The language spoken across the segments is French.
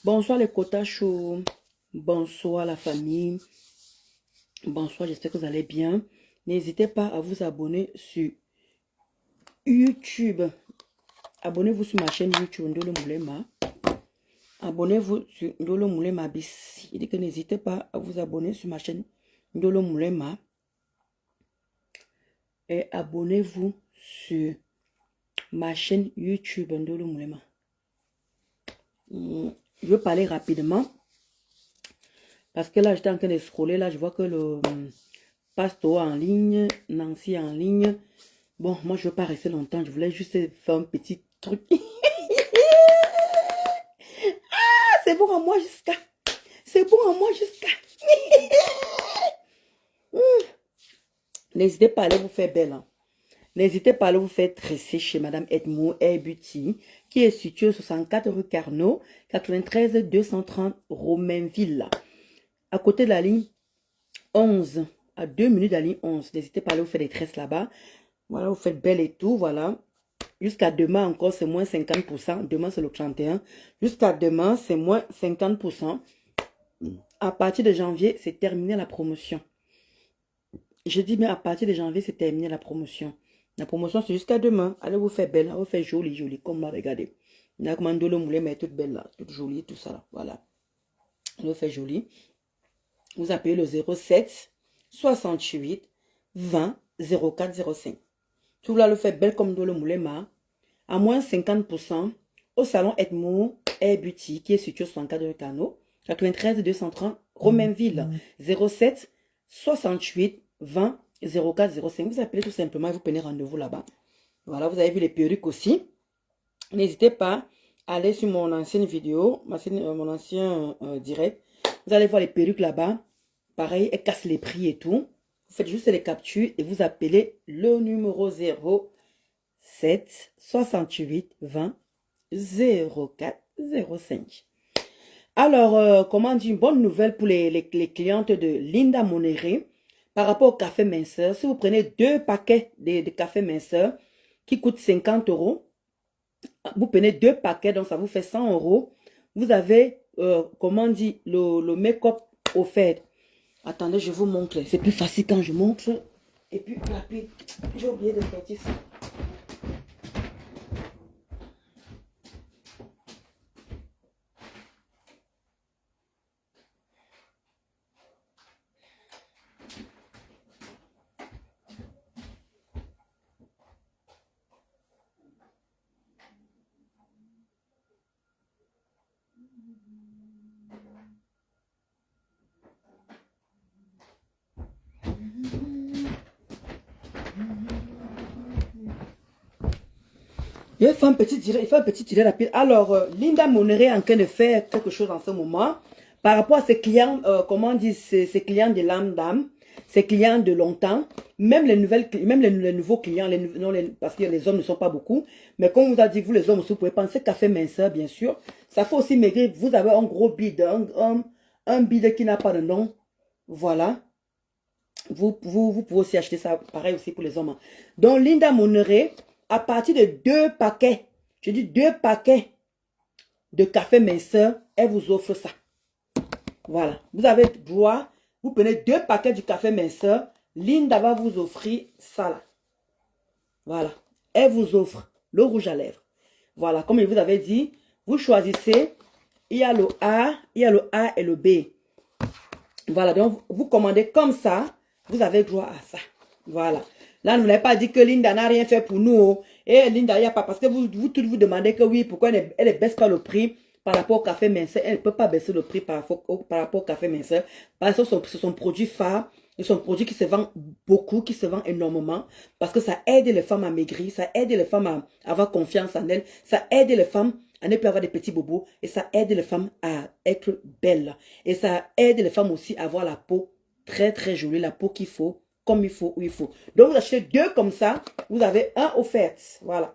Bonsoir les quotas chauds. Bonsoir la famille. Bonsoir, j'espère que vous allez bien. N'hésitez pas à vous abonner sur YouTube. Abonnez-vous sur ma chaîne YouTube Ndolo Moulema. Abonnez-vous sur Ndolo Moulema bis. Il dit que n'hésitez pas à vous abonner sur ma chaîne Ndolo Moulema. Et abonnez-vous sur ma chaîne YouTube Ndolo Moulema. Je veux parler rapidement. Parce que là, j'étais en train de scroller. Là, je vois que le Pasto en ligne, Nancy en ligne. Bon, moi, je ne veux pas rester longtemps. Je voulais juste faire un petit truc. Ah, c'est bon à moi jusqu'à. C'est bon à moi jusqu'à. N'hésitez pas à aller vous faire belle. Hein. N'hésitez pas à aller vous faire tresser chez Madame Edmond Hair Beauty, qui est située au 64 rue Carnot, 93 230 Romainville. À côté de la ligne 11, à 2 minutes de la ligne 11. N'hésitez pas à aller vous faire des tresses là-bas. Voilà, vous faites belle et tout, voilà. Jusqu'à demain encore, c'est moins 50%. Demain, c'est le 31. Jusqu'à demain, c'est moins 50%. À partir de janvier, c'est terminé la promotion. Je dis bien à partir de janvier, c'est terminé la promotion. La promotion, c'est jusqu'à demain. Allez vous faire belle, allez vous faire jolie, jolie. Comme là, regardez. Il y a comment Ndolo Moulema, mais toute belle là, toute jolie, tout ça là. Voilà. Allez vous faire jolie. Vous appelez le 07 68 20 04 05. Tout là, le fait belle comme Ndolo Moulema. À moins 50% au salon Edmond Hair Beauty qui est situé au 64 de Cano, 93 230 Romainville. 07 68 20 04 05. Vous appelez tout simplement et vous prenez rendez-vous là-bas. Voilà, vous avez vu les perruques aussi. N'hésitez pas à aller sur mon ancienne vidéo, mon ancien direct. Vous allez voir les perruques là-bas. Pareil, elles cassent les prix et tout. Vous faites juste les captures et vous appelez le numéro 07 68 20 04 05. Alors, comment dire, une bonne nouvelle pour les clientes de Linda Monéré par rapport au café minceur. Si vous prenez 2 paquets de café minceur qui coûtent 50 €, vous prenez 2 paquets, donc ça vous fait 100 €. Vous avez, comment dire, le make-up offert. Attendez, je vous montre. C'est plus facile quand je montre. Et puis, rapide. J'ai oublié de sortir ça. Il fait un petit tiré rapide. Alors, Linda Monéré est en train de faire quelque chose en ce moment par rapport à ses clients, comment on dit, ses clients de l'âme d'âme, ses clients de longtemps, même les nouveaux clients, parce que les hommes ne sont pas beaucoup, mais comme on vous a dit, vous les hommes aussi, vous pouvez penser café minceur, bien sûr. Ça fait aussi maigrir. Vous avez un gros bide, un bide qui n'a pas de nom. Voilà. Vous pouvez aussi acheter ça, pareil aussi pour les hommes. Donc, Linda Monéré, à partir de 2 paquets, je dis 2 paquets de café minceur, elle vous offre ça. Voilà. Vous avez droit, vous prenez 2 paquets du café minceur, Linda va vous offrir ça là. Voilà. Elle vous offre le rouge à lèvres. Voilà. Comme je vous avais dit, vous choisissez, il y a le A et le B. Voilà. Donc, vous commandez comme ça, vous avez droit à ça. Voilà. Là, vous n'avez pas dit que Linda n'a rien fait pour nous. Et Linda, il n'y a pas. Parce que vous demandez que oui, pourquoi elle ne baisse pas le prix par rapport au café minceur. Elle ne peut pas baisser le prix par rapport au café minceur. Parce que ce sont produits phares. Ce sont produits qui se vendent beaucoup, qui se vendent énormément. Parce que ça aide les femmes à maigrir. Ça aide les femmes à avoir confiance en elles. Ça aide les femmes à ne plus avoir des petits bobos. Et ça aide les femmes à être belles. Et ça aide les femmes aussi à avoir la peau très très jolie. La peau qu'il faut. Comme il faut, où il faut. Donc, vous achetez 2 comme ça. Vous avez un offert. Voilà.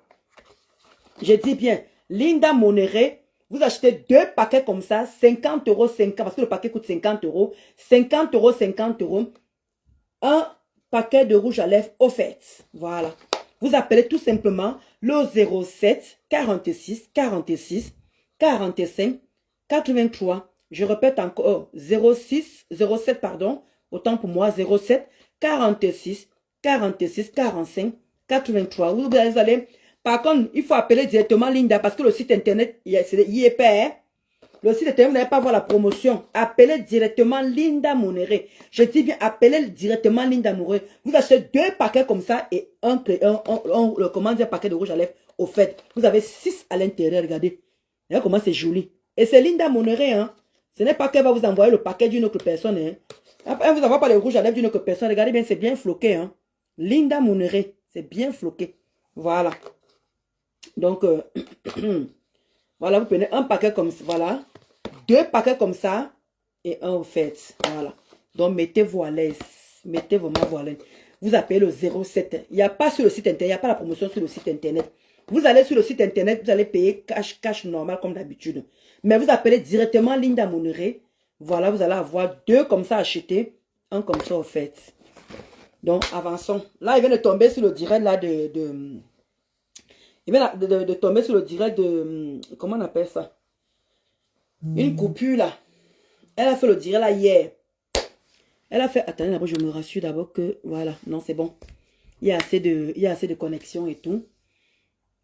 Je dis bien, Linda Monéré Vous achetez 2 paquets comme ça, 50 euros, 50, parce que le paquet coûte 50 euros. 50 euros, 50 euros. Un paquet de rouge à lèvres offert. Voilà. Vous appelez tout simplement le 07 46 46 45 83. Je répète encore 07 pardon. Autant pour moi 07 46 46 45 83. Vous allez. Par contre, il faut appeler directement Linda parce que le site internet, il est pas. Le site internet, vous n'allez pas voir la promotion. Appelez directement Linda Monéré. Je dis bien, appelez directement Linda Monéré. Vous achetez 2 paquets comme ça et un paquet de rouge à lèvres au fait. Vous avez 6 à l'intérieur, regardez. Regardez comment c'est joli. Et c'est Linda Monéré, hein. Ce n'est pas qu'elle va vous envoyer le paquet d'une autre personne, hein. Elle vous envoie pas le rouge à lèvres d'une autre personne. Regardez bien, c'est bien floqué, hein. Linda Monéré, c'est bien floqué. Voilà. Donc, voilà, vous prenez un paquet comme ça, voilà. 2 paquets comme ça et un au fait. Voilà. Donc, mettez-vous à l'aise. Mettez vraiment à l'aise. Vous appelez le 07. Il n'y a pas sur le site internet, il n'y a pas la promotion sur le site internet. Vous allez sur le site internet, vous allez payer cash normal comme d'habitude. Mais vous appelez directement Linda Monéré. Voilà, vous allez avoir 2 comme ça achetés, un comme ça au fait. Donc, avançons. Là, il vient de tomber sur le direct là il vient de tomber sur le direct de... Comment on appelle ça? Une coupure là. Elle a fait le direct là hier. Elle a fait... Attendez, d'abord, je me rassure d'abord que... Voilà, non, c'est bon. Il y a assez de connexion et tout.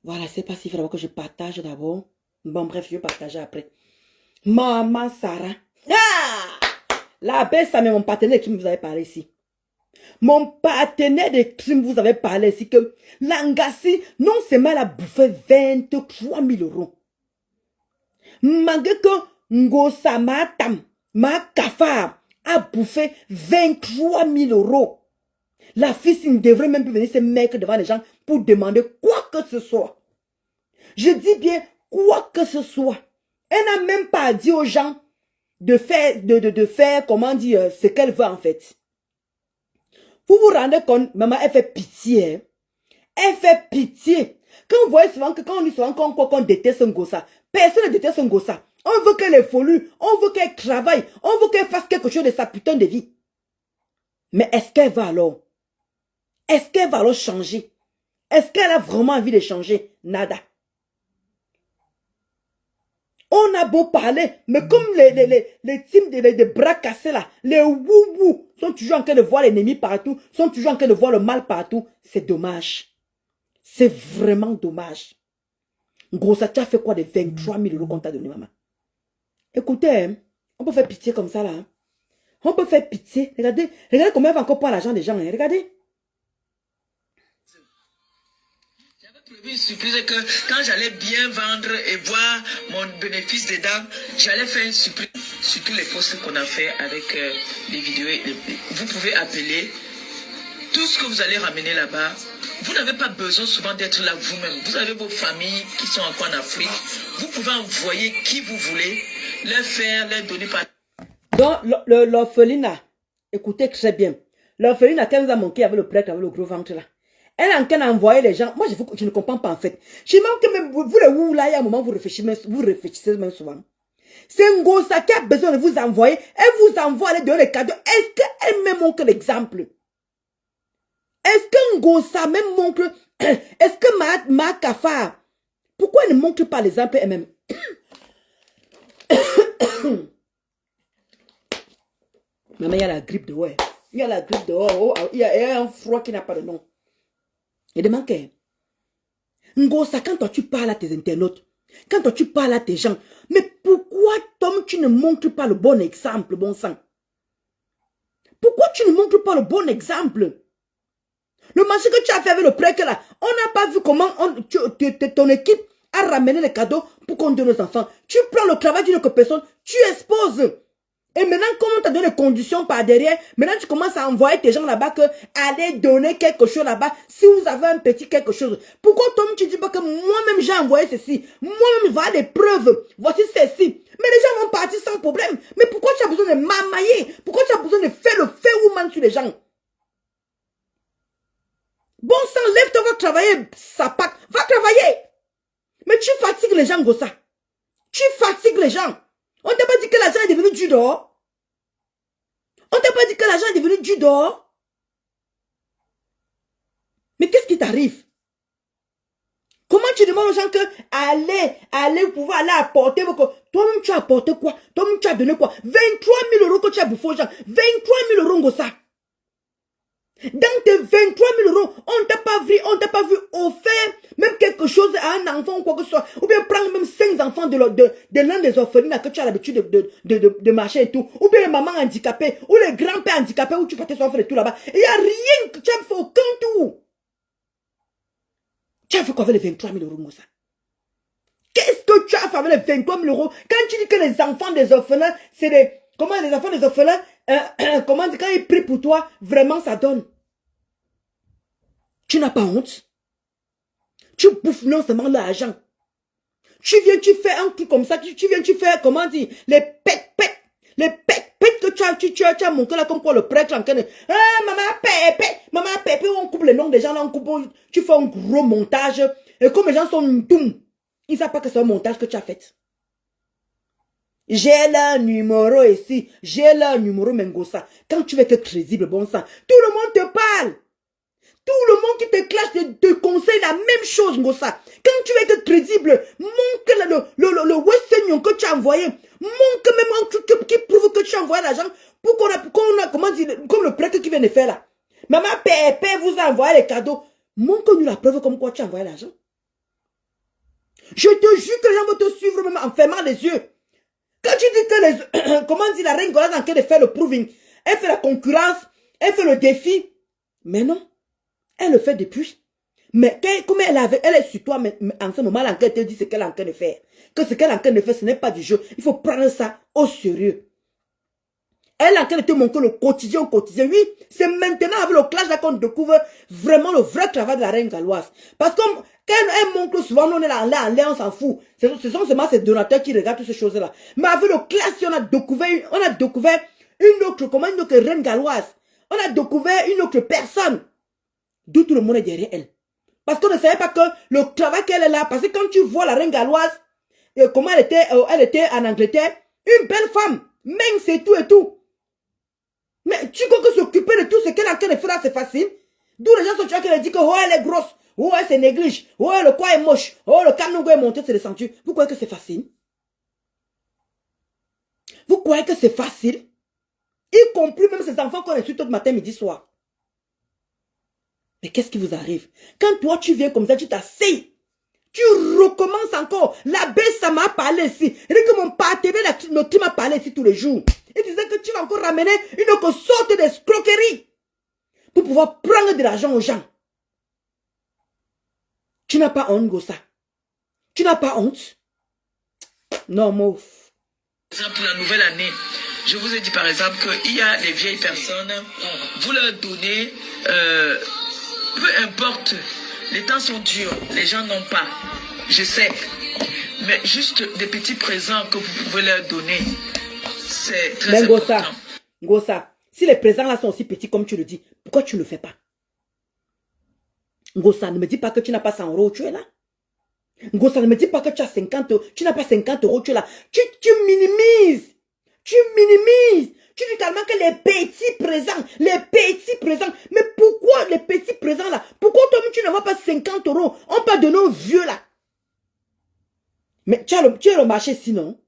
Voilà, c'est pas si il faut d'abord que je partage d'abord. Bon, bref, je vais partager après. Maman Sarah. Ah! La belle, ça, mais mon partenaire qui vous avait parlé ici. Mon partenaire de crime vous avait parlé ici que Langassi, non seulement elle a bouffé 23 000 euros. Malgré que Ngosa Matam, ma Kafa, a bouffé 23 000 euros. La fille ne devrait même plus venir se mettre devant les gens pour demander quoi que ce soit. Je dis bien quoi que ce soit. Elle n'a même pas dit aux gens de faire comment dire, ce qu'elle veut en fait. Vous vous rendez compte, maman, elle fait pitié. Hein? Elle fait pitié. Quand vous voyez souvent que quand on dit souvent qu'on déteste un gossa, personne ne déteste un gossa. On veut qu'elle évolue, on veut qu'elle travaille, on veut qu'elle fasse quelque chose de sa putain de vie. Mais est-ce qu'elle va alors? Est-ce qu'elle va alors changer? Est-ce qu'elle a vraiment envie de changer? Nada. On a beau parler, mais comme les teams de bras cassés là, les wou-wou sont toujours en train de voir l'ennemi partout, sont toujours en train de voir le mal partout, c'est dommage. C'est vraiment dommage. Gros, ça t'a fait quoi de 23 000 euros qu'on t'a donné, maman? Écoutez, hein, on peut faire pitié comme ça là. Hein. On peut faire pitié. Regardez combien elle va encore prendre l'argent des gens. Hein. Regardez. Une surprise que quand j'allais bien vendre et voir mon bénéfice dedans, j'allais faire une surprise sur tous les posts qu'on a fait avec les vidéos. Vous pouvez appeler tout ce que vous allez ramener là-bas. Vous n'avez pas besoin souvent d'être là vous-même. Vous avez vos familles qui sont encore en Afrique. Vous pouvez envoyer qui vous voulez, leur faire, leur donner par... Donc, l'orpheline, écoutez très bien. L'orpheline, quand vous a manqué avec le prêtre, avec le gros ventre là. Elle a en train d'envoyer les gens. Moi, je ne comprends pas en fait. Je manque que même vous les ou là, il y a un moment, vous réfléchissez même souvent. C'est Ngosa qui a besoin de vous envoyer. Elle vous envoie, elle donne les cadeaux. Est-ce qu'elle me montre l'exemple? Est-ce que Ngosa même montre? Est-ce que ma Kafa, pourquoi elle ne montre pas l'exemple elle-même? Maman, il y a la grippe dehors. Il y a la grippe dehors. Il y a un froid qui n'a pas de nom. Et demande que Ngosa, quand toi tu parles à tes internautes, quand toi tu parles à tes gens, mais pourquoi Tom tu ne montres pas le bon exemple, bon sang? Pourquoi tu ne montres pas le bon exemple? Le marché que tu as fait avec le prêtre là, on n'a pas vu comment ton équipe a ramené les cadeaux pour qu'on donne aux enfants. Tu prends le travail d'une autre personne, tu exposes. Et maintenant, comme on t'a donné les conditions par derrière, maintenant tu commences à envoyer tes gens là-bas que allez donner quelque chose là-bas si vous avez un petit quelque chose. Pourquoi toi tu dis pas que moi-même j'ai envoyé ceci, moi-même voilà les preuves, voici ceci. Mais les gens vont partir sans problème. Mais pourquoi tu as besoin de m'amailler? Pourquoi tu as besoin de faire le fait woman sur les gens? Bon sang, lève-toi, va travailler, ça pack, va travailler. Mais tu fatigues les gens comme ça. Tu fatigues les gens. On t'a pas dit que l'argent est devenu du dehors. On t'a pas dit que l'argent est devenu du dehors. Mais qu'est-ce qui t'arrive? Comment tu demandes aux gens que allez pouvoir aller apporter vos... Toi-même, tu as apporté quoi? Toi-même, tu as donné quoi? 23 000 € que tu as bouffé aux gens. 23 000 € Ngossa. Dans tes 23 000 €, on t'a pas vu offrir même quelque chose à un enfant ou quoi que ce soit. Ou bien prendre même 5 enfants de l'un des orphelinats que tu as l'habitude de marcher et tout. Ou bien les mamans handicapées, ou les grands-pères handicapés où tu partais s'offrir et tout là-bas. Il n'y a rien que tu as fait, aucun tout. Tu as fait quoi avec les 23 000 € Ngossa? Qu'est-ce que tu as fait avec les 23 000 € quand tu dis que les enfants des orphelins, c'est des... Comment les enfants des orphelins, comment quand ils prient pour toi, vraiment ça donne. Tu n'as pas honte. Tu bouffes non seulement l'argent. Tu viens, tu fais un truc comme ça, tu viens, tu fais, comment dire, les pètes que tu as montré là comme quoi le prêtre en train de... maman pépé, on coupe les noms des gens là, tu fais un gros montage. Et comme les gens sont doux, ils ne savent pas que c'est un montage que tu as fait. J'ai leur numéro ici, j'ai leur numéro Mengossa. Quand tu veux être crédible, bon sang, tout le monde te parle. Tout le monde qui te classe te conseille la même chose, Ngossa. Quand tu veux être crédible, montre le Western Union que tu as envoyé. Montre même un truc qui prouve que tu as envoyé l'argent pour qu'on a, comment dire, comme le prêtre qui vient de faire là. Maman Pépé vous a envoyé les cadeaux. Montre-nous la preuve comme quoi tu as envoyé l'argent. Je te jure que les gens vont te suivre même en fermant les yeux. Quand tu dis que comment dire, la reine Gola est en train de faire le proving, elle fait la concurrence, elle fait le défi. Mais non. Elle le fait depuis. Mais comme elle est sur toi, mais en ce moment, elle te dit ce qu'elle est en train de faire. Que ce qu'elle est en train de faire, ce n'est pas du jeu. Il faut prendre ça au sérieux. Elle est en train de te montrer le quotidien au quotidien. Oui, c'est maintenant avec le clash là qu'on découvre vraiment le vrai travail de la reine galloise. Parce que quand elle montre souvent, on est là, on s'en fout. Ce sont seulement ces donateurs qui regardent toutes ces choses-là. Mais avec le clash, on a découvert une autre reine galloise. On a découvert une autre personne. D'où tout le monde est derrière elle. Parce qu'on ne savait pas que le travail qu'elle est là, parce que quand tu vois la reine galloise, comment elle était en Angleterre, une belle femme, mince et tout et tout. Mais tu crois que s'occuper de tout ce qu'elle a en train de faire là, c'est facile? D'où les gens sont en train de dire que oh, elle est grosse, oh, elle se néglige, oh, le coin est moche, oh, le camion est monté, c'est descendu. Vous croyez que c'est facile? Vous croyez que c'est facile? Y compris même ces enfants qu'on insulte tout le matin, midi, soir. Mais qu'est-ce qui vous arrive? Quand toi, tu viens comme ça, tu t'asseyes. Tu recommences encore. La baisse, ça m'a parlé ici. Et que mon partenaire, qui m'a parlé ici tous les jours. Il disait que tu vas encore ramener une autre sorte d'escroquerie pour pouvoir prendre de l'argent aux gens. Tu n'as pas honte, Ngossa. Tu n'as pas honte? Non, mouf. Pour la nouvelle année, je vous ai dit par exemple qu'il y a des vieilles personnes, vous leur donnez... peu importe, les temps sont durs, les gens n'ont pas, je sais, mais juste des petits présents que vous pouvez leur donner, c'est très important. Ngossa, si les présents là sont aussi petits comme tu le dis, pourquoi tu ne le fais pas? Ngossa, ne me dis pas que tu n'as pas 100 €, tu es là. Ngossa, ne me dis pas que tu as 50 €, tu n'as pas 50 €, tu es là. Tu minimises. Tu minimises. Tu dis carrément que les petits présents, mais pourquoi les petits présents là? Pourquoi toi-même tu ne vois pas 50 €? On parle de nos vieux là. Mais tu as le marché sinon.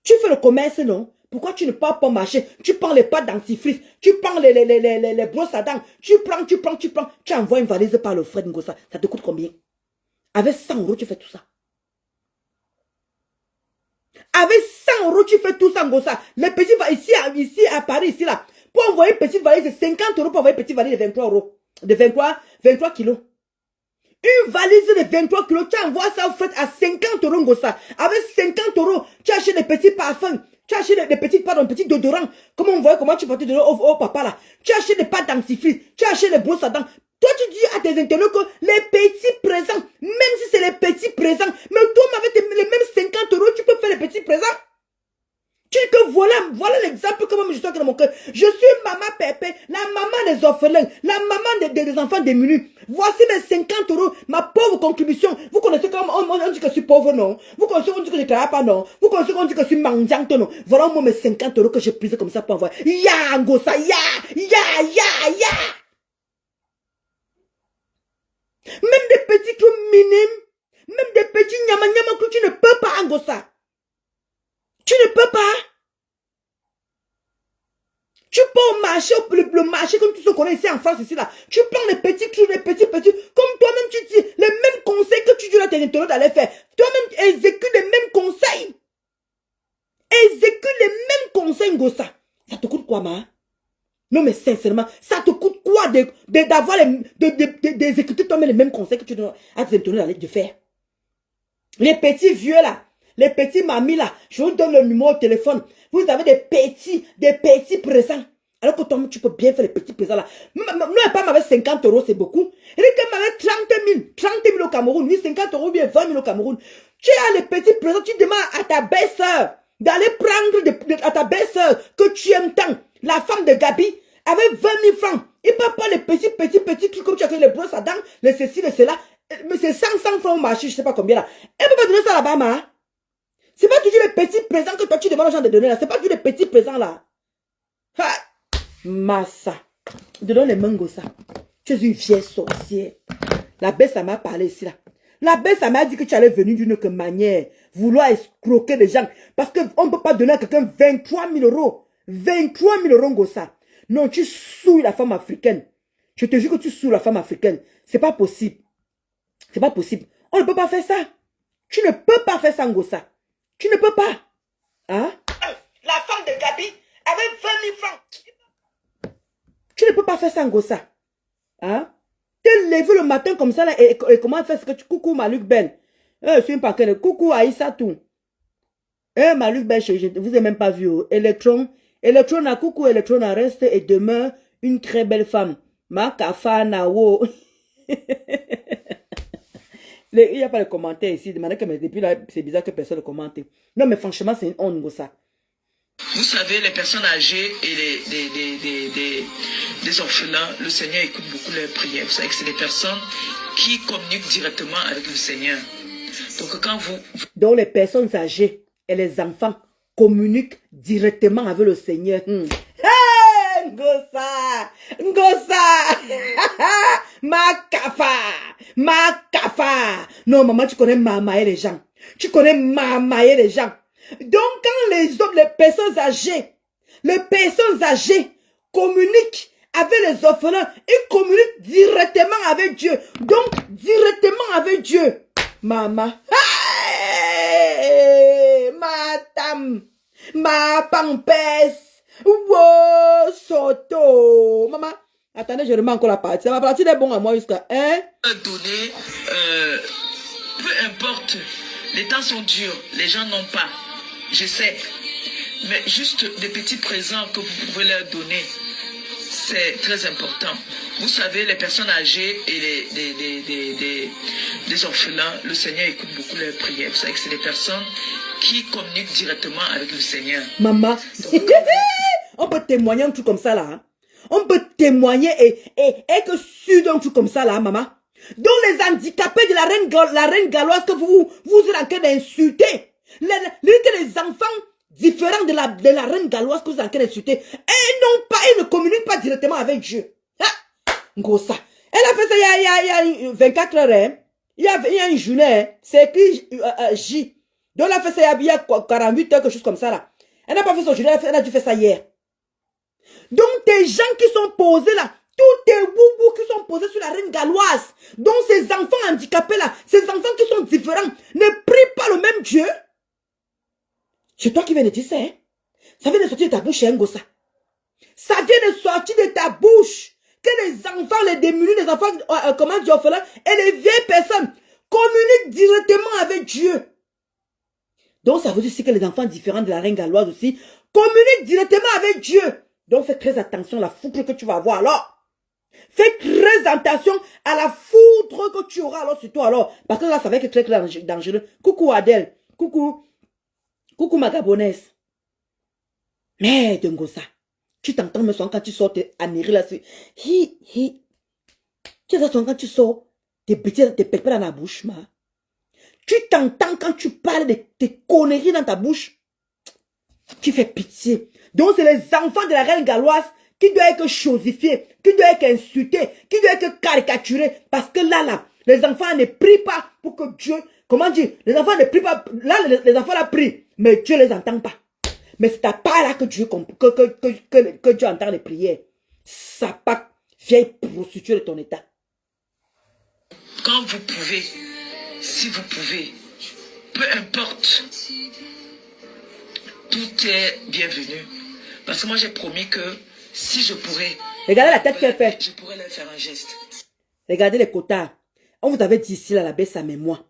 Tu fais le commerce non? Pourquoi tu ne pars pas au marché? Tu prends les pâtes dentifrice, tu prends les brosses à dents, tu prends. Tu envoies une valise par le fret Ngossa. Ça te coûte combien? Avec 100 €, tu fais tout ça. Avec 100 € tu fais tout ça, Ngossa. Les petits valises ici à Paris, ici là. Pour envoyer une petite valise, c'est 50 € pour envoyer une petite valise de 23 €. De 23 kilos. Une valise de 23 kilos, tu envoies ça au fait à 50 €, Ngossa. Avec 50 €, tu achètes des petits parfums. Tu achètes des petits déodorants. Comment tu portais au papa là. Tu achètes des pâtes dentifrice. Tu achètes des brosses à dents. Toi, tu dis à tes internautes que les petits présents, même si c'est les petits présents, mais toi, avec les mêmes 50 €, tu peux faire les petits présents. Tu dis que voilà l'exemple que moi je suis dans mon cœur. Je suis maman Pépé, la maman des orphelins, la maman des enfants démunis. Voici mes 50 euros, ma pauvre contribution. Vous connaissez comment on dit que je suis pauvre, non? Vous connaissez qu'on dit que je ne travaille pas, non? Vous connaissez qu'on dit que je suis mendiante, non? Voilà moi mes 50 euros que j'ai pris comme ça pour envoyer. Ya, Ngosa, ya. Même des petits trucs minimes, même des petits nyama que tu ne peux pas, Ngosa. Tu ne peux pas. Tu peux au marché, le marché comme tu se connais ici en France, ici là. Tu prends les petits trucs, les petits. Comme toi-même tu dis, les mêmes conseils que tu dis là, t'es internaute d'aller faire. Toi-même, exécute les mêmes conseils. Exécute les mêmes conseils, Ngosa. Ça te coûte quoi, ma? Non, mais sincèrement, ça te coûte quoi d'avoir d'exécuter toi-même les mêmes conseils que tu dois à tes internautes d'aller de faire? Les petits vieux là. Les petits mamies là, je vous donne le numéro de téléphone. Vous avez des petits présents. Alors que toi, tu peux bien faire les petits présents là. Nous, pas m'avait 50 euros, c'est beaucoup. Et quand m'avait 30 000 au Cameroun, oui, 50 euros, bien 20 000 au Cameroun. Tu as les petits présents, tu demandes à ta belle-sœur d'aller prendre à ta belle-sœur que tu aimes tant, la femme de Gabi, avec 20 000 francs. Il peut pas les petits trucs comme tu as les brosses à dents, les ceci, les cela. Mais c'est 100 francs au marché, je sais pas combien là. Elle peut pas donner ça là-bas, ma. C'est pas toujours les petits présents que toi tu demandes aux gens de donner là. C'est pas toujours les petits présents là. Ha! Massa. De donner les mangos ça. Tu es une vieille sorcière. La bête ça m'a parlé ici là. La bête ça m'a dit que tu allais venir d'une autre manière. Vouloir escroquer les gens. Parce qu'on ne peut pas donner à quelqu'un 23 000 euros. 23 000 euros Ngosa. Non, tu souilles la femme africaine. Je te jure que tu souilles la femme africaine. C'est pas possible. C'est pas possible. On ne peut pas faire ça. Tu ne peux pas faire ça Ngosa. Tu ne peux pas. Hein? La femme de Gabi avec 20 000 francs. Tu ne peux pas faire ça, Ngosa. Hein? T'es levé le matin comme ça là, et comment faire ce que tu... Coucou, Maluc Ben. Je suis pas que... Coucou, Aïssa tout. Maluc Ben, je ne vous ai même pas vu. Electron, coucou, Electron, reste et demeure une très belle femme. Ma kafa nawo. Il n'y a pas de commentaires ici. Depuis là, c'est bizarre que personne ne commente. Non, mais franchement, c'est une honte, ça. Vous savez, les personnes âgées et les orphelins, le Seigneur écoute beaucoup leurs prières. Vous savez que c'est des personnes qui communiquent directement avec le Seigneur. Donc, quand vous... Donc, les personnes âgées et les enfants communiquent directement avec le Seigneur. Hey, Ngosa, ma kafa. Non, maman, tu connais mamailler les gens. Donc, quand les personnes âgées communiquent avec les orphelins, ils communiquent directement avec Dieu. Donc, directement avec Dieu. Maman. Hey, madame. Ma pampesse. Wow, soto. Maman. Attendez, je remets encore la partie. Ma partie est bonne à moi jusqu'à... Hein? Donner, peu importe, les temps sont durs, les gens n'ont pas. Je sais. Mais juste des petits présents que vous pouvez leur donner, c'est très important. Vous savez, les personnes âgées et les orphelins, le Seigneur écoute beaucoup leurs prières. Vous savez que c'est des personnes qui communiquent directement avec le Seigneur. Maman, donc, on peut témoigner un truc comme ça là. Hein? On peut témoigner et que sur un truc comme ça là, maman. Donc les handicapés de la reine galloise que vous êtes en train d'insulter. Les enfants différents de la reine galloise que vous êtes en train d'insulter. Ils ne communiquent pas directement avec Dieu. Ah, Ngosa. Elle a fait ça il y a 24 heures. Hein? Il y a une journée. Hein? C'est écrit J. Donc elle a fait ça il y a 48 heures, quelque chose comme ça là. Elle n'a pas fait son journée, elle a dû faire ça hier. Donc des gens qui sont posés là, tous les boubous qui sont posés sur la reine galloise, donc ces enfants handicapés là, ces enfants qui sont différents, ne prient pas le même Dieu. C'est toi qui viens de dire ça, hein? Ça vient de sortir de ta bouche, hein, Ngosa. Ça vient de sortir de ta bouche. Que les enfants, les démunis, les enfants, comment dire, orphelins, et les vieilles personnes communiquent directement avec Dieu. Donc ça veut dire aussi que les enfants différents de la reine galloise aussi communiquent directement avec Dieu. Donc fais très attention à la foudre que tu vas avoir alors. Fais très attention à la foudre que tu auras alors sur toi alors. Parce que là, ça va être très dangereux. Coucou Adèle. Coucou ma Gabonaise. Merde, Ngosa. Tu t'entends me souvent quand tu sors à Neri là. Tu entends souvent quand tu sors tes bêtises, tes pépés dans la bouche, ma. Tu t'entends quand tu parles de tes conneries dans ta bouche. Tu fais pitié. Donc c'est les enfants de la reine galloise qui doivent être chosifiés, qui doivent être insultés, qui doivent être caricaturés. Parce que là, les enfants ne prient pas pour que Dieu... Comment dire? Les enfants ne prient pas. Là, les enfants la prient, mais Dieu ne les entend pas. Mais c'est à part là que Dieu, que Dieu entend les prières. Ça pas vieille prostituée de ton état. Quand vous pouvez, si vous pouvez, peu importe, tout est bienvenu. Parce que moi j'ai promis que si je pourrais... Regardez la tête qu'elle fait. Je pourrais leur faire un geste. Regardez les quotas. On vous avait dit ici, là, la baisse à mémoire.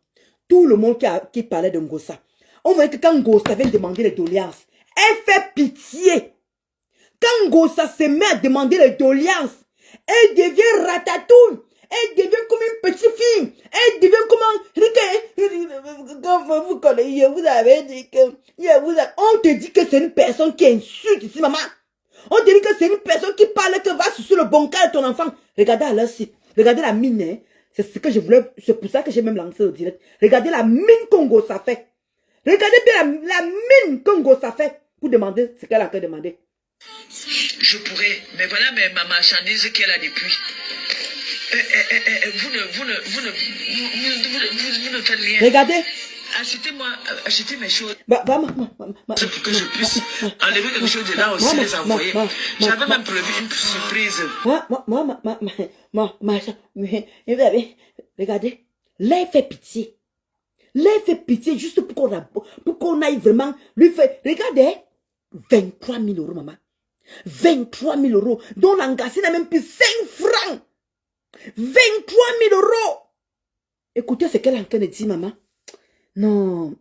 Tout le monde qui parlait de Ngosa. On voyait que quand Ngosa avait demandé les doléances, elle fait pitié. Quand Ngosa se met à demander les doléances, elle devient ratatouille. Elle devient comme une petite fille. Elle devient comme vous connaissez, vous avez dit que... On te dit que c'est une personne qui insulte ici, maman. On te dit que c'est une personne qui parle, que va sur le bon cas de ton enfant. Regardez à leur site. Regardez la mine. Hein. C'est ce que je voulais. C'est pour ça que j'ai même lancé au direct. Regardez la mine Congo ça fait. Regardez bien la mine Congo ça fait. Pour demander ce qu'elle a demandé. Je pourrais. Mais voilà ma marchandise qu'elle a depuis. Vous ne faites rien. Regardez. Achetez-moi, achetez mes choses. Pour que je puisse enlever quelque chose de là aussi, les envoyer. J'avais même prévu une surprise. Regardez. Là, il fait pitié. Là, il fait pitié juste pour qu'on aille vraiment lui faire. Regardez. 23 000 euros, maman. 23 000 euros. Donc, l'engassé n'a même plus 5 francs. 23 000 euros. Écoutez ce qu'elle est en train de dire, maman. Non,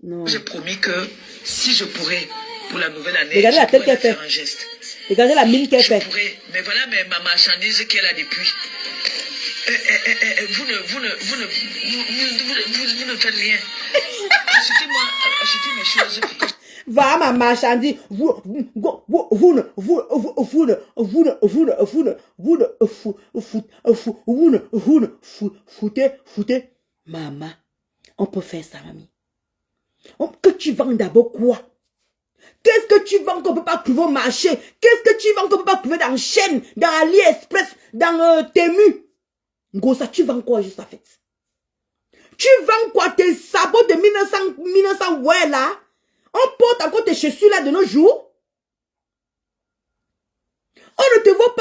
non. J'ai promis que si je pourrais, pour la nouvelle année, regardez la tête qu'elle fait. Un geste. Regardez la mine qu'elle fait. Mais voilà ma marchandise qu'elle a depuis. Vous ne faites rien. Achetez-moi, achetez mes choses. Va ma marchandise. Vous ne foutez. Maman. On peut faire ça, mamie. Que tu vends d'abord quoi? Qu'est-ce que tu vends qu'on ne peut pas trouver au marché? Qu'est-ce que tu vends qu'on ne peut pas trouver dans Chaîne, dans AliExpress, dans Temu? Ngosa, tu vends quoi juste en fait? Tu vends quoi? Tes sabots de 1900 ouais là? On porte encore tes chaussures là de nos jours? On ne te veut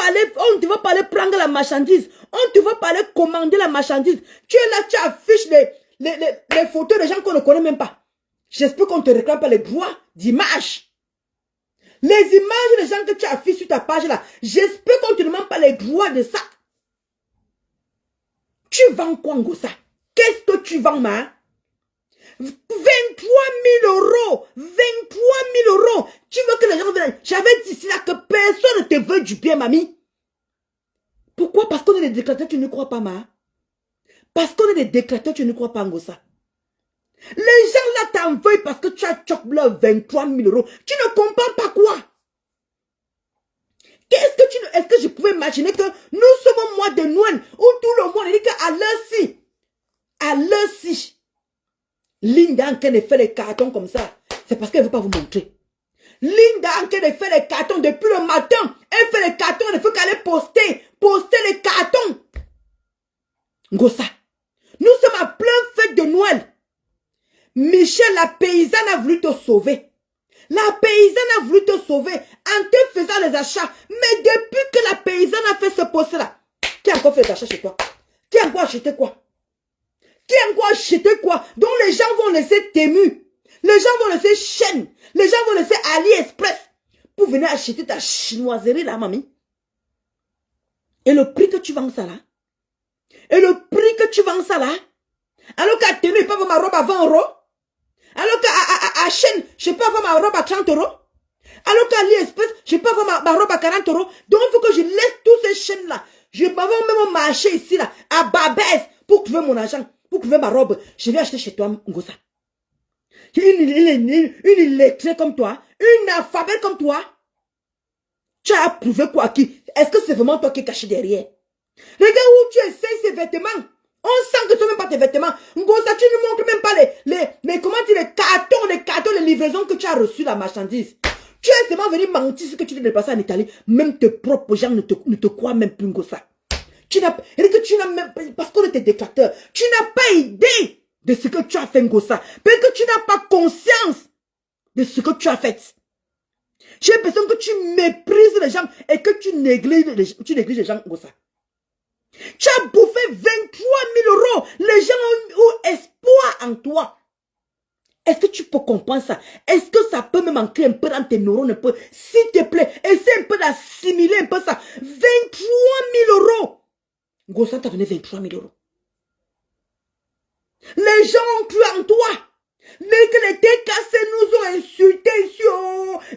pas aller prendre la marchandise. On te veut pas aller commander la marchandise. Tu es là, tu affiches les photos des gens qu'on ne connaît même pas. J'espère qu'on ne te réclame pas les droits d'image. Les images des gens que tu affiches sur ta page là, j'espère qu'on ne te demande pas les droits de ça. Tu vends quoi, Ngosa? Qu'est-ce que tu vends, ma? 23 000 euros. 23 000 euros. Tu veux que les gens viennent? J'avais dit ici là que personne ne te veut du bien, mamie. Pourquoi? Parce qu'on est des déclarateurs, tu ne crois pas, ma? Parce qu'on est des déclarateurs, tu ne crois pas, Ngosa. Les gens là t'en veulent parce que tu as choqué 23 000 euros. Tu ne comprends pas quoi? Est-ce que je pouvais imaginer que nous sommes au mois de Noël où tout le monde dit qu'à l'heure ci, Linda en train de faire les cartons comme ça. C'est parce qu'elle ne veut pas vous montrer. Linda en train de faire les cartons depuis le matin. Elle fait les cartons, elle ne fait qu'aller poster les cartons. Ngosa, nous sommes à plein fête de Noël. Michel, la paysanne a voulu te sauver. La paysanne a voulu te sauver en te faisant les achats. Mais depuis que la paysanne a fait ce poste-là, qui a encore fait les achats chez toi? Qui a encore acheté quoi? Qui a encore acheté quoi? Donc les gens vont laisser Temu. Les gens vont laisser Chaîne. Les gens vont laisser AliExpress pour venir acheter ta chinoiserie là, mamie. Et le prix que tu vends ça là? Alors qu'à Temu, il peut avoir ma robe à 20 euros. Alors qu'à Chaîne, je peux avoir ma robe à 30 euros. Alors qu'à AliExpress, je peux avoir ma robe à 40 euros. Donc il faut que je laisse tous ces chaînes-là. Je m'en vais même au marché ici, là, à Babès, pour trouver mon argent, pour trouver ma robe. Je vais acheter chez toi, Ngosa. Une illettrée comme toi, une analphabète comme toi. Tu as prouvé quoi qui? Est-ce que c'est vraiment toi qui es caché derrière? Regarde où tu essayes ces vêtements. On sent que ce ne sont même pas tes vêtements. Ngosa, tu ne montres même pas les cartons, les livraisons que tu as reçues, la marchandise. Tu es seulement venu mentir ce que tu t'es dépassé en Italie. Même tes propres gens ne te croient même plus, Ngosa. Tu n'as même, parce qu'on était détracteurs, tu n'as pas idée de ce que tu as fait, Ngosa. Parce que tu n'as pas conscience de ce que tu as fait. J'ai l'impression que tu méprises les gens et que tu négliges les gens, Ngosa. Tu as bouffé 23 000 euros. Les gens ont eu espoir en toi. Est-ce que tu peux comprendre ça? Est-ce que ça peut me manquer un peu dans tes neurones un peu? S'il te plaît, essaie un peu d'assimiler un peu ça. 23 000 euros. Ngosa t'a donné 23 000 euros. Les gens ont cru en toi. Mais que les TKC nous ont insultés sur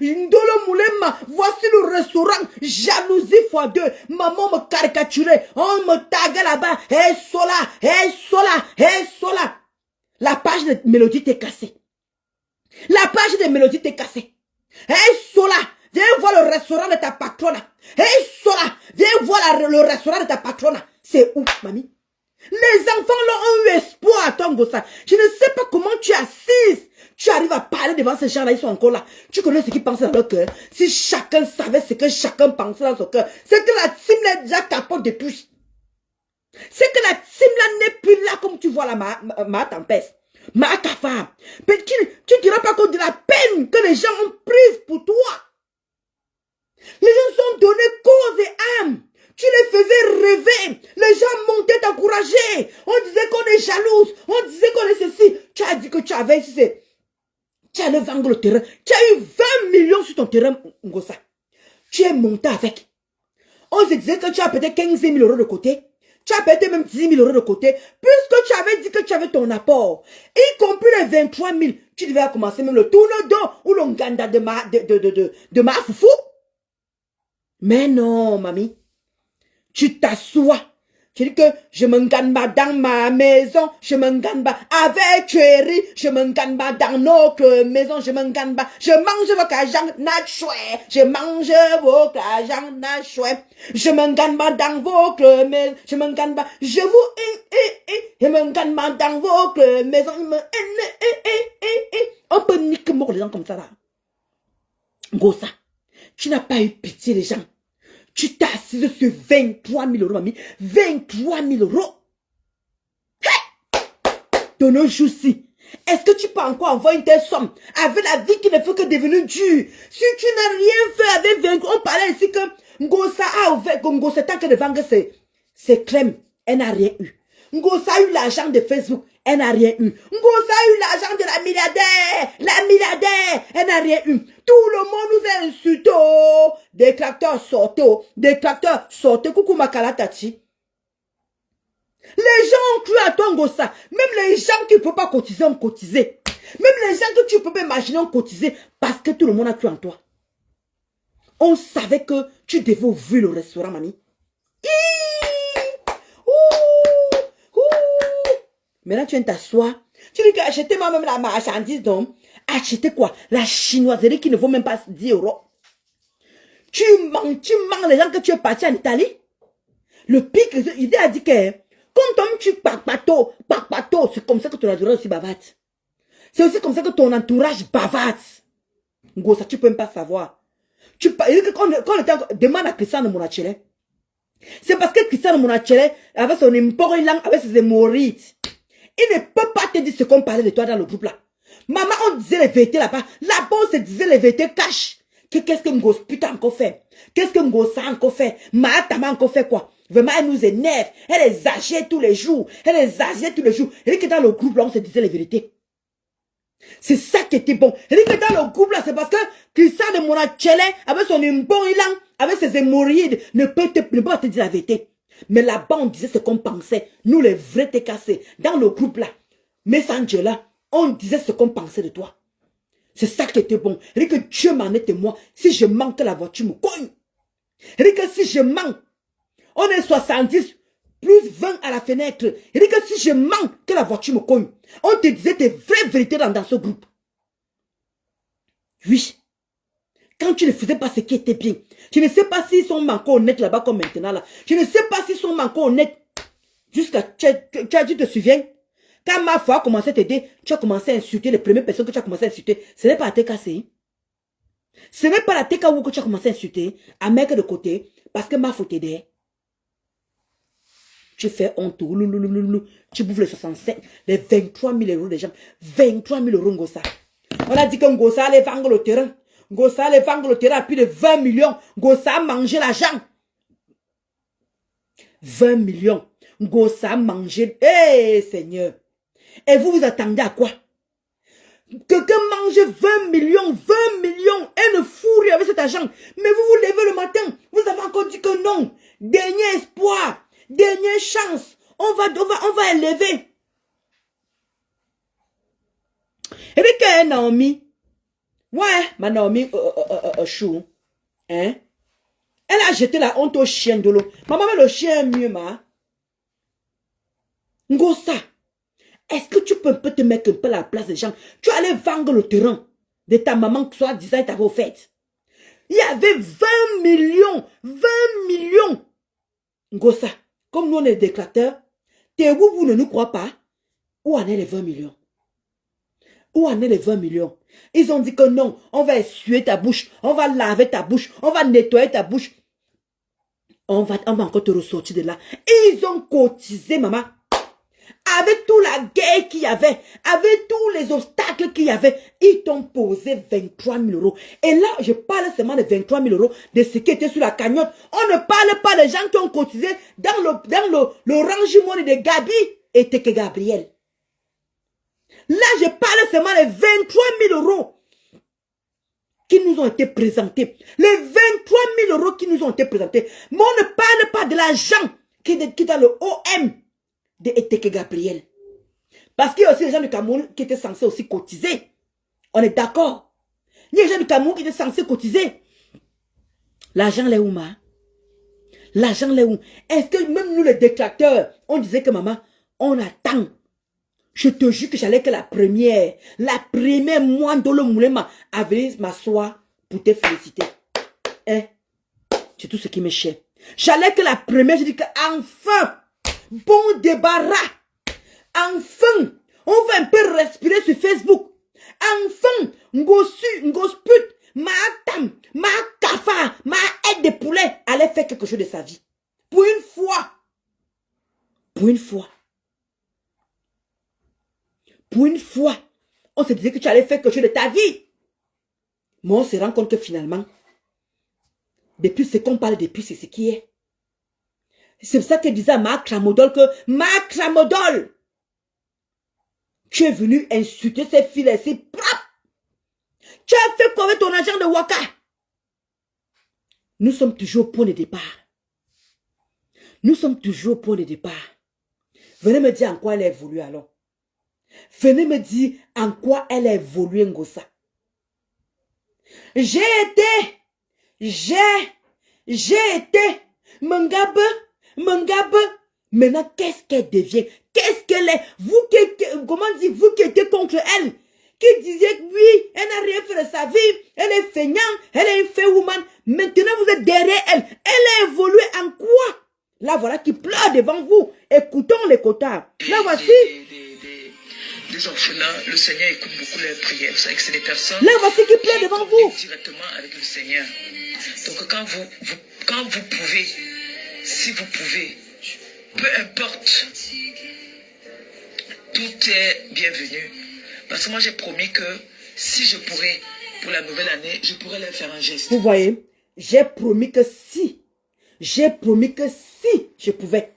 Ndolo Moulema. Voici le restaurant. Jalousie x2. Maman me caricaturait. On me taguait là-bas. Hey Sola, hey Sola, hey Sola. La page de Mélodie t'est cassée. La page de Mélodie t'est cassée. Hey Sola, viens voir le restaurant de ta patronne. Hey Sola, viens voir le restaurant de ta patronne. C'est où, mamie? Les enfants là ont eu espoir à toi, Ngosa. Je ne sais pas comment tu assises. Tu arrives à parler devant ces gens-là, ils sont encore là. Tu connais ce qu'ils pensent dans leur cœur. Si chacun savait ce que chacun pensait dans son cœur, c'est que la team là déjà capote de touche. C'est que la team là n'est plus là comme tu vois là, ma tempête. Ma cafard. Mais tu ne diras pas compte de la peine que les gens ont prise pour toi. Les gens sont donnés cause et âme. Tu les faisais rêver. Les gens montaient t'encourager. On disait qu'on est jalouse. On disait qu'on est ceci. Tu as dit que tu avais ici. Tu allais vendre le terrain. Tu as eu 20 millions sur ton terrain, Ngosa. Tu es monté avec. On se disait que tu as peut-être 15 000 euros de côté. Tu as peut-être même 10 000 euros de côté. Puisque tu avais dit que tu avais ton apport. Y compris les 23 000. Tu devais commencer même le tourne-dos ou l'onganda de ma foufou. Mais non, mamie. Tu t'assois. Tu dis que je me gagne pas dans ma maison. Je me gagne pas avec chérie. Je me gagne pas dans notre maison. Je me gagne pas. Je mange vos cajans nachoué. Je mange vos cajans nachoué. Je me gagne pas dans votre maison. Je me gagne pas. Je vous je me gagne pas dans votre maison. On peut niquer mort les gens comme ça là. Ngosa, tu n'as pas eu pitié les gens. Tu t'es assise sur 23 000 euros, mamie. 23 000 euros. Hey! De nos jours-ci, est-ce que tu peux encore envoyer une telle somme avec la vie qui ne fait que devenir dure? Si tu n'as rien fait avec 23, on parlait ici que Ngosa a ouvert, Ngosa tant que de vendre ses crèmes, elle n'a rien eu. Ngosa a eu l'argent de Facebook, elle n'a rien eu. Ngosa a eu l'argent de la milliardaire, elle n'a rien eu. Tout le monde nous a insultés. Détracteurs sortez, coucou Makalatati. Les gens ont cru à toi, Ngosa. Même les gens qui ne peuvent pas cotiser ont cotisé. Même les gens que tu ne peux pas imaginer ont cotisé parce que tout le monde a cru en toi. On savait que tu devais ouvrir le restaurant, mamie. Maintenant, tu viens t'asseoir. Tu dis que acheter moi-même la marchandise, donc. Acheter quoi? La chinoiserie qui ne vaut même pas 10 euros. Tu manques les gens que tu es parti en Italie. Le pic, il a dit que, quand tu papato, c'est comme ça que ton entourage aussi bavarde. C'est aussi comme ça que ton entourage bavarde. Ngosa, tu peux même pas savoir. Demande à Christian de Monachele. C'est parce que Christian de Monachele, avec son import langue, avec ses hémorroïdes, il ne peut pas te dire ce qu'on parlait de toi dans le groupe là. Maman, on disait les vérités là-bas. Là-bas, on se disait les vérités cash. Qu'est-ce que Ngos putain encore fait? Qu'est-ce que Ngosa encore fait? Maatama encore fait quoi? Vraiment, elle nous énerve. Elle exagère tous les jours. Elle dit que dans le groupe là, on se disait les vérités. C'est ça qui était bon. Elle dit que dans le groupe là, c'est parce que Christian de Monachele, avec son bon ilan, avec ses hémorroïdes, ne peut pas te dire la vérité. Mais là-bas, on disait ce qu'on pensait. Nous, les vrais TKC, dans le groupe là, Messenger là, on disait ce qu'on pensait de toi. C'est ça qui était bon. Elle dit que Dieu m'en est témoin. Si je manque la voiture, me cogne. Elle dit que si je manque, on est 70. plus 20 à la fenêtre. Il dit que si je mens, que la voiture me cogne. On te disait tes vraies vérités dans ce groupe. Oui. Quand tu ne faisais pas ce qui était bien. Je ne sais pas s'ils sont encore honnêtes là-bas comme maintenant là. Je ne sais pas s'ils sont encore honnêtes. Jusqu'à... Tu te souviens? Quand ma foi a commencé à t'aider, tu as commencé à insulter les premières personnes que tu as commencé à insulter. Ce n'est pas la TKC. Ce n'est pas la TKW que tu as commencé à insulter. À mettre de côté. Parce que ma faute t'aider. Tu fais honte. Tu bouffes les 65, les 23 000 euros des gens. 23 000 euros Ngossa. On a dit que Ngossa allait vendre le terrain. Ngossa allait vendre le terrain à plus de 20 millions. Ngossa a mangé l'argent. 20 millions. Ngossa a mangé. Hé, Seigneur. Et vous vous attendez à quoi? Quelqu'un mange 20 millions et ne fout rien avec cet argent. Mais vous vous levez le matin. Vous avez encore dit que non. Dernier espoir. Dernière chance. On va élever. Et puis que Naomi. Ouais, ma Naomi chou. Hein? Elle a jeté la honte au chien de l'eau. Maman, mais le chien est mieux, ma. Ngossa. Est-ce que tu peux un peu te mettre un peu à la place des gens? Tu allais vendre le terrain de ta maman, soit disant, t'avais offert. Il y avait 20 millions. 20 millions. Ngossa, comme nous on est déclateurs, tes vous ne nous croient pas. Où en est les 20 millions? Où en est les 20 millions? Ils ont dit que non, on va essuyer ta bouche, on va laver ta bouche, on va nettoyer ta bouche. On va encore te ressortir de là. Ils ont cotisé, maman. Avec toute la guerre qu'il y avait, avec tous les obstacles qu'il y avait, ils t'ont posé 23 000 euros. Et là, je parle seulement de 23 000 euros de ce qui était sur la cagnotte. On ne parle pas des gens qui ont cotisé dans le rangement de Gabi et Teke Gabriel. Là, je parle seulement de 23 000 euros qui nous ont été présentés. Les 23 000 euros qui nous ont été présentés. Mais on ne parle pas de l'argent qui est dans le OM de Eteke Gabriel. Parce qu'il y a aussi les gens du Cameroun qui étaient censés aussi cotiser. On est d'accord. Il y a les gens du Cameroun qui étaient censés cotiser. L'argent l'est où, ma? L'argent l'est où? Est-ce que même nous les détracteurs, on disait que maman, on attend. Je te jure que j'allais que la première moi dans le moulin à venir m'asseoir pour te féliciter. Hein? C'est tout ce qui me chère. J'allais que la première, je dis que enfin, bon débarras. Enfin, on va un peu respirer sur Facebook. Enfin, ngosput, ma tam, ma kafa, ma aide de poulet allait faire quelque chose de sa vie. Pour une fois. Pour une fois. Pour une fois, on se disait que tu allais faire quelque chose de ta vie. Mais on se rend compte que finalement, depuis ce qu'on parle depuis, c'est ce qui est. C'est pour ça que je disais à Marc Cramodol que Marc Cramodol, tu es venu insulter ces filles et ces propres. Tu as fait quoi avec ton argent de Waka? Nous sommes toujours au point de départ. Nous sommes toujours au point de départ. Venez me dire en quoi elle a évolué alors. Venez me dire en quoi elle a évolué, Ngossa. J'ai été Mangabe. Maintenant, qu'est-ce qu'elle devient? Qu'est-ce qu'elle est? Vous qui étiez contre elle, qui disiez que oui, elle n'a rien fait de sa vie, elle est feignante, elle est une fée woman. Maintenant, vous êtes derrière elle. Elle a évolué en quoi? Là, voilà qui pleure devant vous. Écoutons les quotas. Là, voici. Des orphelins, le Seigneur écoute beaucoup leurs prières. Vous savez que c'est des personnes là, voici qui pleure devant vous. Directement avec le Seigneur. Donc, quand vous pouvez, si vous pouvez, peu importe, tout est bienvenu. Parce que moi, j'ai promis que si je pourrais, pour la nouvelle année, je pourrais leur faire un geste. Vous voyez, j'ai promis que si je pouvais.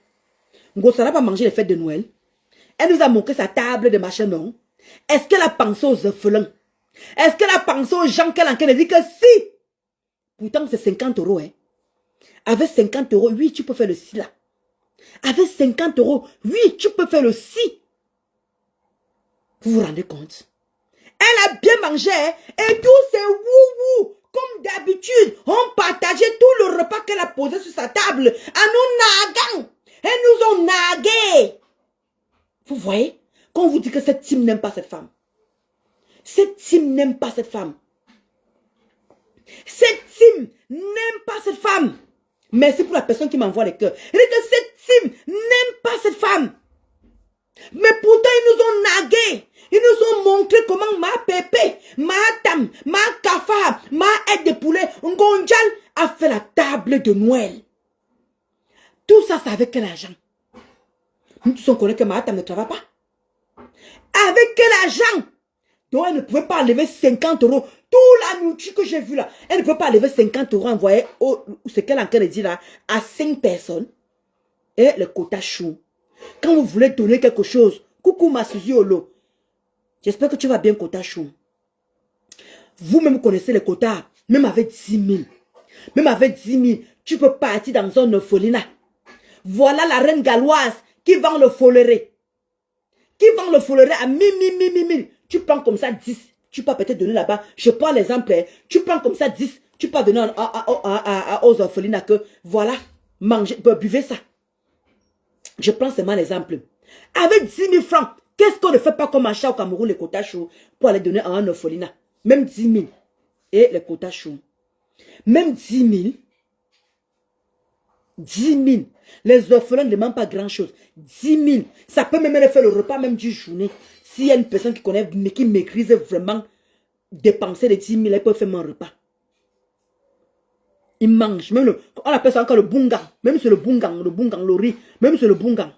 Ngossa n'a pas mangé les fêtes de Noël. Elle nous a montré sa table de machin, non? Est-ce qu'elle a pensé aux orphelins? Est-ce qu'elle a pensé aux gens qu'elle a dit que si? Pourtant, c'est 50 euros, hein. Avec 50 euros, oui, tu peux faire le si là. Avec 50 euros, oui, tu peux faire le si. Vous vous rendez compte? Elle a bien mangé, hein? Et tout c'est wou-wou. Comme d'habitude, on partageait tout le repas qu'elle a posé sur sa table. À nous nagant. Elles nous ont ont nargué. Vous voyez? Quand on vous dit que cette team n'aime pas cette femme. Cette team n'aime pas cette femme. Cette team n'aime pas cette femme. Merci pour la personne qui m'envoie les cœurs. Et que cette team n'aime pas cette femme. Mais pourtant, ils nous ont nargués. Ils nous ont montré comment ma pépé, ma tam, ma kafa, ma aide de poulet, Ngonjal a fait la table de Noël. Tout ça, c'est avec quel argent? Nous tous on connaît que ma tam ne travaille pas. Avec quel argent? Donc, elle ne pouvait pas enlever 50 euros. Tout la nourriture que j'ai vue là, elle ne peut pas enlever 50 euros envoyer ce qu'elle est en train de dire là, à 5 personnes. Et le quota chou. Quand vous voulez donner quelque chose, coucou ma Suzy Olo. J'espère que tu vas bien, quota chou. Vous-même connaissez les quotas, même avec 10 000. Même avec 10 000, tu peux partir dans un orphelinat. Voilà la reine galloise qui vend le foléré. Qui vend le foléré à 1000. Tu prends comme ça 10. Tu peux peut-être donner là-bas. Je prends l'exemple. Tu prends comme ça 10. Tu peux donner aux orphelinats que voilà, mangez, buvez ça. Je prends seulement l'exemple. Avec 10 000 francs, qu'est-ce qu'on ne fait pas comme achat au Cameroun, les quotas chauds, pour aller donner à un orphelinat? Même 10 000. Et les quotas chauds. Même 10 000. 10 000. Les orphelins ne demandent pas grand-chose. 10 000. Ça peut même faire le repas même d'une journée. S'il y a une personne qui connaît, mais qui maîtrise vraiment dépenser les 10 000, elle peut faire mon repas. Il mange. Même on appelle ça encore le bungang. Même sur le bungang, le riz. Même sur le bungang.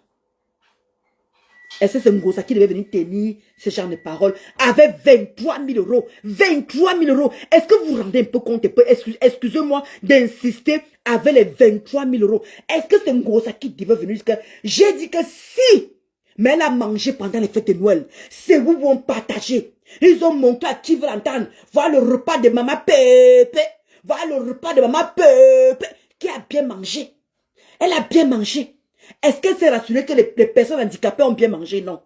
Est-ce que c'est Ngosa qui devait venir tenir ce genre de paroles avec 23 000 euros? 23 000 euros. Est-ce que vous vous rendez un peu compte? Excusez-moi d'insister avec les 23 000 euros. Est-ce que c'est Ngosa qui devait venir? J'ai dit que si, mais elle a mangé pendant les fêtes de Noël. C'est où ont partagé. Ils ont montré à qui veut l'entendre. Voilà le repas de maman Pépé. Voilà le repas de maman Pépé qui a bien mangé. Elle a bien mangé. Est-ce qu'elle s'est rassurée que les personnes handicapées ont bien mangé? Non.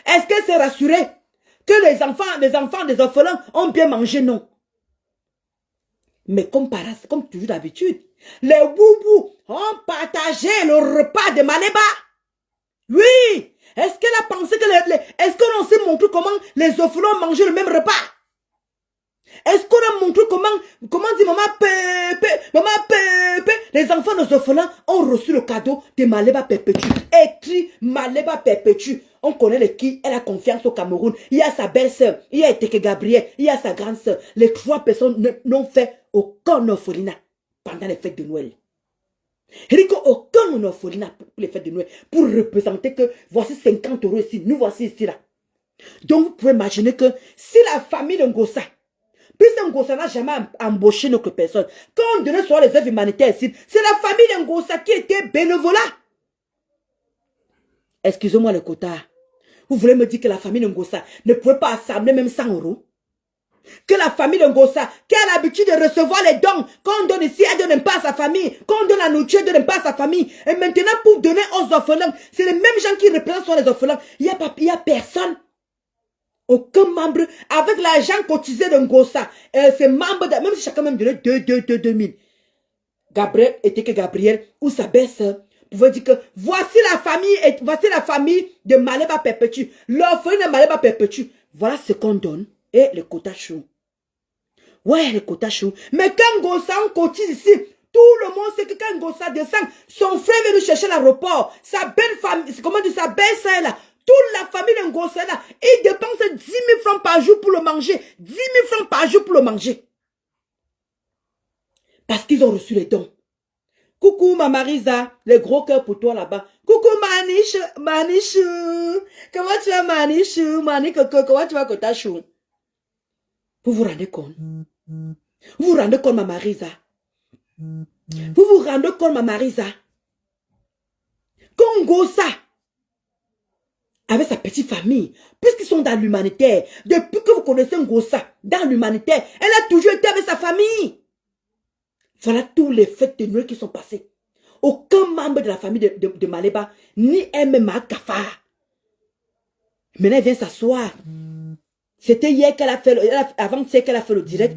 Est-ce qu'elle s'est rassurée que les enfants des orphelins ont bien mangé? Non. Mais comme toujours d'habitude, les boubous ont partagé le repas de Maléba. Oui. Est-ce qu'elle a pensé que est-ce qu'on s'est montré comment les orphelins ont mangé le même repas? Est-ce qu'on a montré comment dit maman Pépé, les enfants des orphelins ont reçu le cadeau de Maléba Perpétue. Écrit Maléba Perpétue. On connaît les qui, elle a confiance au Cameroun. Il y a sa belle-sœur, il y a Eteke Gabriel, il y a sa grande-sœur. Les 3 personnes n'ont fait aucun orphelinat pendant les fêtes de Noël. Il dit qu'aucun orphelinat pour les fêtes de Noël, pour représenter que voici 50 euros ici, nous voici ici là. Donc vous pouvez imaginer que si la famille de Ngosa, puisque Ngosa n'a jamais embauché notre personne, quand on donnait sur les œuvres humanitaires ici, c'est la famille de Ngosa qui était bénévolat. Excusez-moi le quota. Vous voulez me dire que la famille de Ngosa ne pouvait pas assembler même 100 euros? Que la famille de Ngosa, qui a l'habitude de recevoir les dons, quand on donne ici, elle ne donne pas à sa famille. Quand on donne la nourriture, elle ne donne pas à sa famille. Et maintenant, pour donner aux orphelins, c'est les mêmes gens qui représentent sur les orphelins. Il n'y a personne. Aucun membre, avec l'argent cotisé de Ngosa, ces membres, même si chacun même donnait 2 000. Gabriel était que Gabriel, ou sa belle-sœur, pouvait dire que voici la famille de Maléba Perpétue. L'orpheline de Maléba Perpétue. Voilà ce qu'on donne. Et le quota chou. Ouais, le quota chou. Mais quand Ngosa on cotise ici, tout le monde sait que quand Ngosa descend, son frère vient nous chercher à l'aéroport. Sa belle famille, comment dire, sa belle-sœur là. Toute la famille de Ngosa là, ils dépensent 10 000 francs par jour pour le manger. 10 000 francs par jour pour le manger. Parce qu'ils ont reçu les dons. Coucou ma Marisa, les gros cœurs pour toi là-bas. Coucou Manichou. Comment tu vas Manichou? Comment tu vas Kotachou? Vous vous rendez compte? Vous vous rendez compte ma Marisa? Vous vous rendez compte ma Marisa? Quand Ngosa, avec sa petite famille, puisqu'ils sont dans l'humanitaire, depuis que vous connaissez Ngosa, dans l'humanitaire, elle a toujours été avec sa famille. Voilà tous les fêtes de Noël qui sont passées. Aucun membre de la famille de Maléba, ni elle-même à Kafar. Maintenant, elle vient s'asseoir. C'était hier qu'elle a fait, avant-hier qu'elle a fait le direct.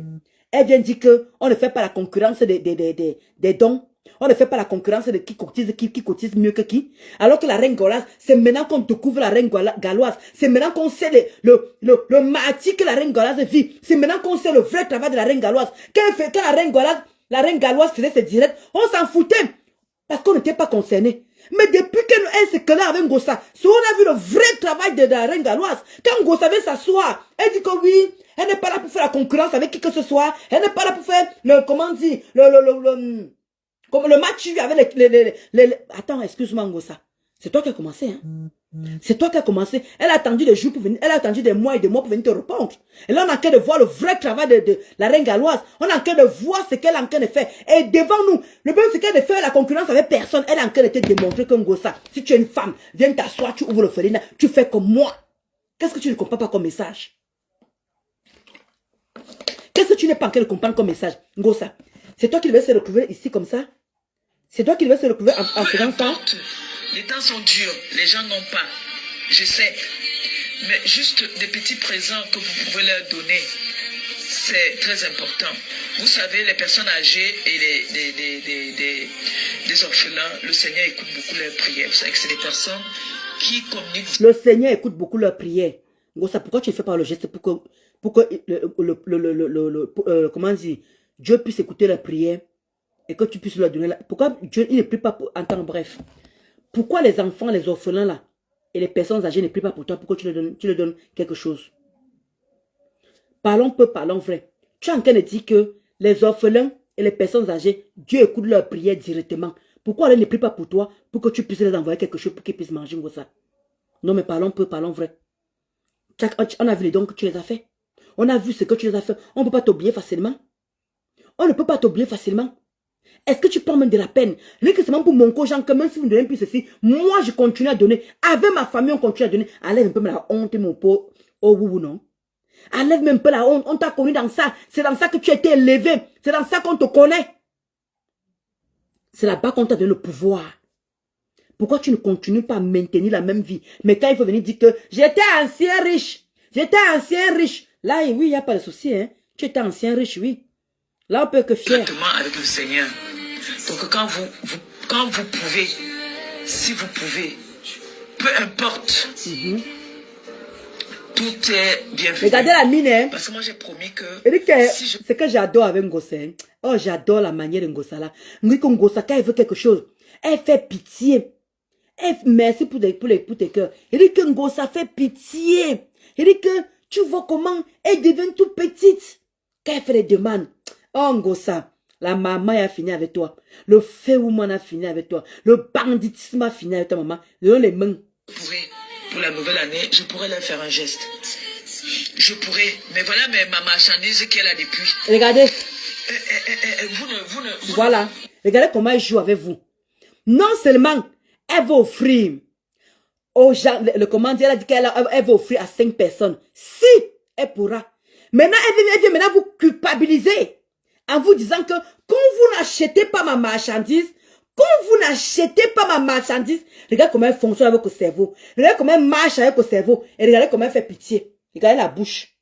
Elle vient dire qu'on ne fait pas la concurrence des dons. On ne fait pas la concurrence de qui cotise mieux que qui. Alors que la reine gauloise, c'est maintenant qu'on découvre la reine galloise. C'est maintenant qu'on sait le martyre que la reine gauloise vit. C'est maintenant qu'on sait le vrai travail de la reine galloise. Quand la reine galloise faisait ses directs, on s'en foutait. Parce qu'on n'était pas concernés. Mais depuis qu'elle se collait avec Ngossa, on a vu le vrai travail de la reine galloise. Quand Ngossa vient s'asseoir, elle dit que oui, elle n'est pas là pour faire la concurrence avec qui que ce soit. Elle n'est pas là pour faire le match avec Attends, excuse-moi Ngossa. C'est toi qui as commencé, hein? C'est toi qui as commencé. Elle a attendu des jours pour venir. Elle a attendu des mois et des mois pour venir te répondre. Et là, on a en train de voir le vrai travail de la reine galloise. On a en train de voir ce qu'elle est en train de faire. Et devant nous, le problème, c'est qu'elle ne fait la concurrence avec personne. Elle est en train de te démontrer que Ngossa, si tu es une femme, viens t'asseoir, tu ouvres le félin, tu fais comme moi. Qu'est-ce que tu ne comprends pas comme message? Qu'est-ce que tu n'es pas en train de comprendre comme message? Ngossa, c'est toi qui devais se retrouver ici comme ça? C'est toi qui devais se retrouver en faisant ça? Les temps sont durs, les gens n'ont pas. Je sais. Mais juste des petits présents que vous pouvez leur donner, c'est très important. Vous savez, les personnes âgées et les orphelins, le Seigneur écoute beaucoup leurs prières. Vous savez que c'est des personnes qui communiquent. Le Seigneur écoute beaucoup leurs prières. Ngossa, pourquoi tu ne fais pas le geste pour que comment dire, Dieu puisse écouter leurs prières et que tu puisses leur donner pourquoi Dieu il ne prie pas en temps bref? Pourquoi les enfants, les orphelins là, et les personnes âgées ne prient pas pour toi, pourquoi tu leur donnes quelque chose? Parlons peu, parlons vrai. Tu es en train de dire que les orphelins et les personnes âgées, Dieu écoute leurs prières directement. Pourquoi elle ne prie pas pour toi, pour que tu puisses les envoyer quelque chose pour qu'ils puissent manger comme ça? Non mais parlons peu, parlons vrai. On a vu les dons que tu les as fait. On a vu ce que tu les as fait. On ne peut pas t'oublier facilement. On ne peut pas t'oublier facilement. Est-ce que tu prends même de la peine? Rien que seulement pour mon coach, que même si vous ne donnez plus ceci, moi je continue à donner. Avec ma famille, on continue à donner. Enlève un peu la honte, mon pauvre. Oh, vous, non? Enlève même un peu la honte. On t'a connu dans ça. C'est dans ça que tu as été élevé. C'est dans ça qu'on te connaît. C'est là-bas qu'on t'a donné le pouvoir. Pourquoi tu ne continues pas à maintenir la même vie? Mais quand il faut venir dire que j'étais ancien riche. J'étais ancien riche. Là, oui, il n'y a pas de souci. Hein? Tu étais ancien riche, oui. Là, on peut que fier. Directement avec le Seigneur. Donc quand vous pouvez, si vous pouvez, peu importe, tout est bien fait. Regardez la mine, hein. Parce que moi j'ai promis que... Ce que j'adore avec Ngossa, hein. Oh, j'adore la manière de Ngossa là. Ngossa, quand elle veut quelque chose, elle fait pitié. Merci pour tes cœurs. Il dit que Ngossa fait pitié. Il dit que tu vois comment elle devient toute petite. Quand elle fait les demandes. Oh Ngossa, la maman a fini avec toi. Le fait woman a fini avec toi. Le banditisme a fini avec ta maman. Les mains. Pour la nouvelle année, je pourrais leur faire un geste. Je pourrais. Mais voilà ma marchandise qu'elle a depuis. Regardez. Vous voilà. Regardez comment elle joue avec vous. Non seulement elle va offrir aux gens, le commandant a dit qu'elle va offrir à 5 personnes. Si elle pourra. Maintenant, elle vient maintenant vous culpabiliser. En vous disant que quand vous n'achetez pas ma marchandise, regardez comment elle fonctionne avec le cerveau. Regardez comment elle marche avec le cerveau. Et regardez comment elle fait pitié. Regardez la bouche.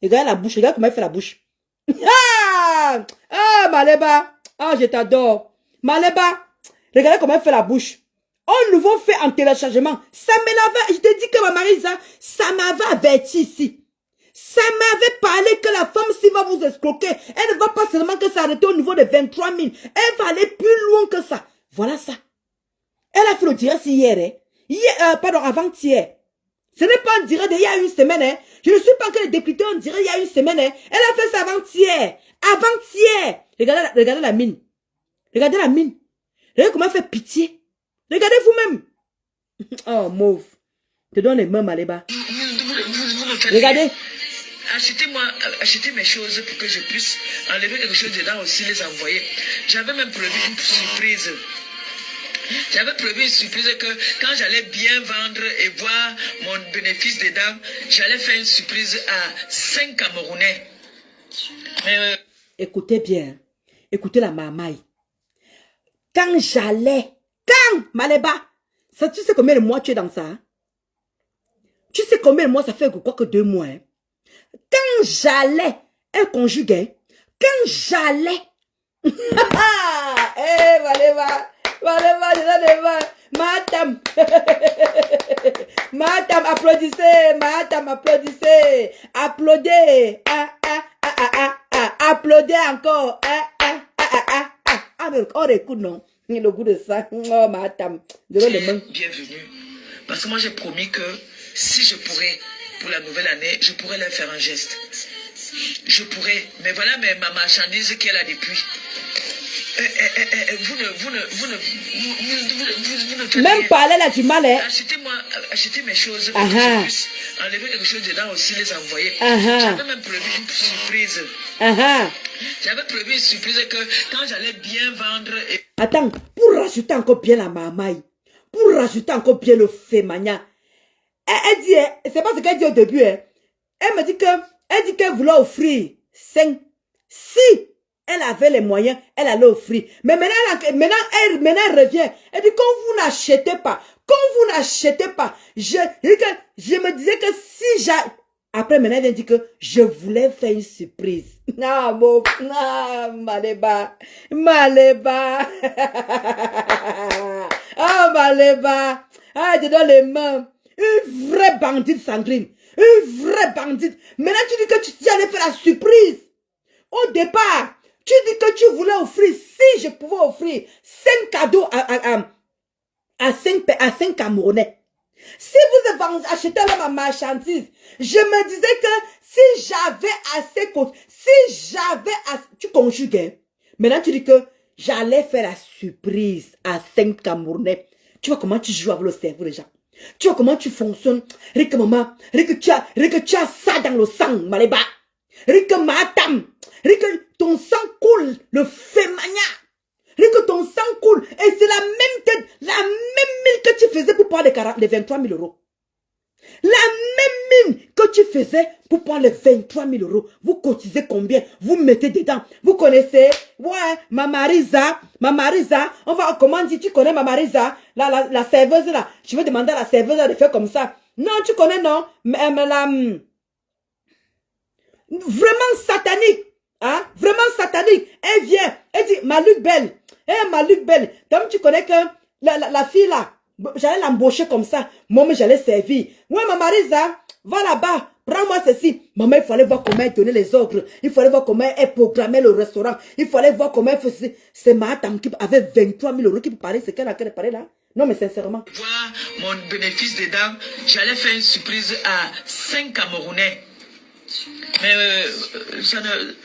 Regardez comment elle fait la bouche. Maleba. Ah, je t'adore. Maleba. Regardez comment elle fait la bouche. Un nouveau fait en téléchargement. Ça me l'avait, je te dis que ma mari, ça m'avait averti ici. Ça m'avait parlé que la femme, s'il va vous escroquer, elle ne va pas seulement que s'arrêter au niveau de 23 000. Elle va aller plus loin que ça. Voilà ça. Elle a fait le direct hier. Hein? Pardon, avant-hier. Ce n'est pas un direct d'il y a une semaine. Hein? Je ne suis pas encore député en direct il y a une semaine. Hein? Elle a fait ça avant-hier. Avant-hier. Regardez la mine. Regardez la mine. Regardez comment elle fait pitié. Regardez vous-même. Oh, mauve. Te donne les mains, Maleba. Regardez. Achetez mes choses pour que je puisse enlever quelque chose dedans aussi, les envoyer. J'avais même prévu une surprise. J'avais prévu une surprise que quand j'allais bien vendre et voir mon bénéfice dedans, j'allais faire une surprise à 5 Camerounais. Écoutez bien. Écoutez la mamaille. Quand Maleba, ça, tu sais combien de mois tu es dans ça? Hein? Tu sais combien de mois ça fait quoi que 2 mois? Hein? Quand j'allais, elle conjuguait. Quand j'allais, Eh, Maleba, je donne les mains. Madame, madame, applaudissez, madame, applaudissez, applaudez, applaudez encore, oh, les coups, non, le goût de ça, oh, madame, je donne les mains. Bienvenue, parce que moi j'ai promis que si je pourrais, pour la nouvelle année, je pourrais leur faire un geste. Je pourrais, mais voilà ma marchandise qu'elle a depuis. Même parler là du mal, hein. Achetez mes choses pour que je puisse enlever quelque chose dedans aussi, les envoyer. J'avais même prévu une surprise. J'avais prévu une surprise que quand j'allais bien vendre... Attends, pour rajouter encore bien la mamaille, pour rajouter encore bien le fémania, elle dit, c'est pas ce qu'elle dit au début, hein. Elle me dit qu'elle voulait offrir 5. Si elle avait les moyens, elle allait offrir. Mais maintenant, elle revient. Elle dit, quand vous n'achetez pas, je me disais que si j'ai... Après, maintenant, elle dit que je voulais faire une surprise. Non, Maleba. Ah, Maleba. Ah, je donne les mains. Une vraie bandite sanguine. Une vraie bandite. Maintenant, tu dis que tu allais faire la surprise. Au départ, tu dis que tu voulais offrir, si je pouvais offrir 5 cadeaux à 5 Camerounais. Si vous achetez là ma marchandise, je me disais que si j'avais assez, tu conjugues. Maintenant, tu dis que j'allais faire la surprise à 5 Camerounais. Tu vois comment tu joues avec le cerveau déjà. Tu vois comment tu fonctionnes. Rick, maman, Rick, tu as ça dans le sang, Maleba. Rick, madame. Rick, ton sang coule, le fémania. Rick, ton sang coule. Et c'est la même mine que tu faisais pour prendre les 23 000 euros. La même mine que tu faisais pour prendre les 23 000 euros. Vous cotisez combien? Vous mettez dedans. Vous connaissez? Ouais, ma Marisa. On va, comment dire, tu connais ma Marisa? La serveuse là. Je vais demander à la serveuse de faire comme ça. Non, tu connais, non? Mais vraiment satanique. Hein? Vraiment satanique. Elle vient. Elle dit, Maluc Belle. Maluc Belle. Comme tu connais que la fille là, j'allais l'embaucher comme ça. Moi, mais j'allais servir. Ouais, ma Marisa, va là-bas. Prends-moi ceci. Maman, il fallait voir comment elle donnait les ordres. Il fallait voir comment elle programmait le restaurant. Il fallait voir comment elle faisait. C'est ma dame qui avait 23 000 euros qui peut parler. C'est qu'elle a parlé là. Non, mais sincèrement. Voir mon bénéfice dedans, j'allais faire une surprise à 5 Camerounais. Mais ça ne...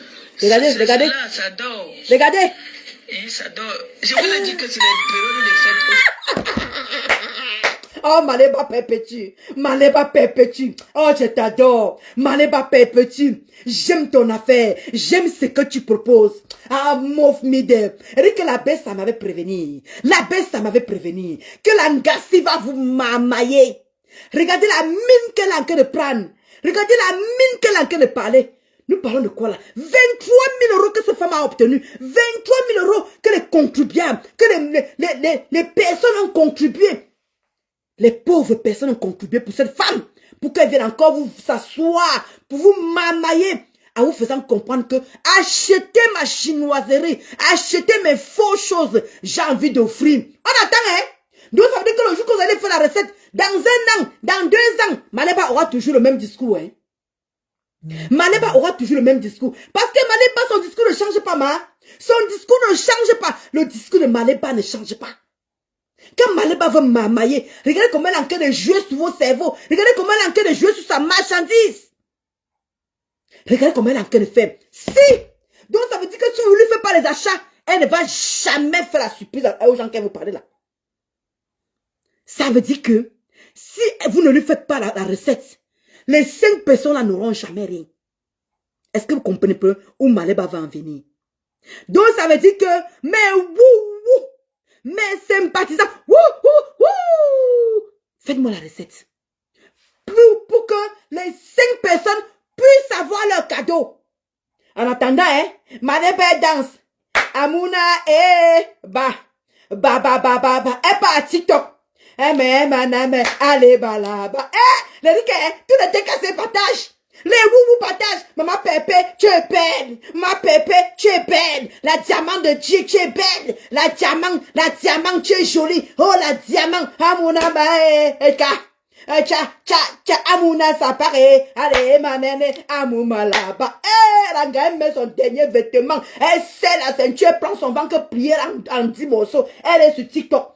Regardez. Ça dort. Regardez. Et ça dort. Je vous ai dit que c'est les périodes de fête. Oh, Maleba perpétue. Oh, je t'adore. Maleba perpétue. J'aime ton affaire. J'aime ce que tu proposes. Ah, mouf mide. Et que la baisse, ça m'avait prévenu. Que la Ngassi va vous mamailler. Regardez la mine qu'elle a en train de prendre. Regardez la mine qu'elle a en train de parler. Nous parlons de quoi là? 23 000 euros que cette femme a obtenu. 23 000 euros que les contribuables, que les personnes ont contribué. Les pauvres personnes ont contribué pour cette femme. Pour qu'elle vienne encore vous s'asseoir, pour vous mamailler. En vous faisant comprendre que achetez ma chinoiserie, achetez mes faux choses, j'ai envie d'offrir. On attend, hein? Donc ça veut dire que le jour que vous allez faire la recette, dans 1 an, dans 2 ans, Maleba aura toujours le même discours, hein? Maleba aura toujours le même discours. Parce que Maleba, son discours ne change pas, ma. Son discours ne change pas. Le discours de Maleba ne change pas. Quand Maleba veut mamailler, regardez comment elle est en train de jouer sur vos cerveaux. Regardez comment elle est en train de jouer sur sa marchandise. Regardez comment elle est en train de faire. Si! Donc ça veut dire que si vous ne lui faites pas les achats, elle ne va jamais faire la surprise aux gens qui vous parlez là. Ça veut dire que si vous ne lui faites pas la recette, les 5 personnes là n'auront jamais rien. Est-ce que vous comprenez peu où Maleba va en venir? Donc ça veut dire que, mes sympathisants, faites-moi la recette. Pour que les 5 personnes puissent avoir leur cadeau. En attendant, Maleba danse. Amouna, elle part à TikTok. Allez, balaba. Les ricains, tout le décassé partage. Les vous partagent. Maman Pépé, tu es belle. Maman Pépé, tu es belle. La diamant de Dieu, tu es belle. La diamant, tu es jolie. Oh, la diamant. Amuna bae. Amuna ça paraît. Allez, ma nene, Amouma là-bas. La gamme met son dernier vêtement. Elle serre la ceinture, elle prend son ventre plié en 10 morceaux. Elle est sur TikTok.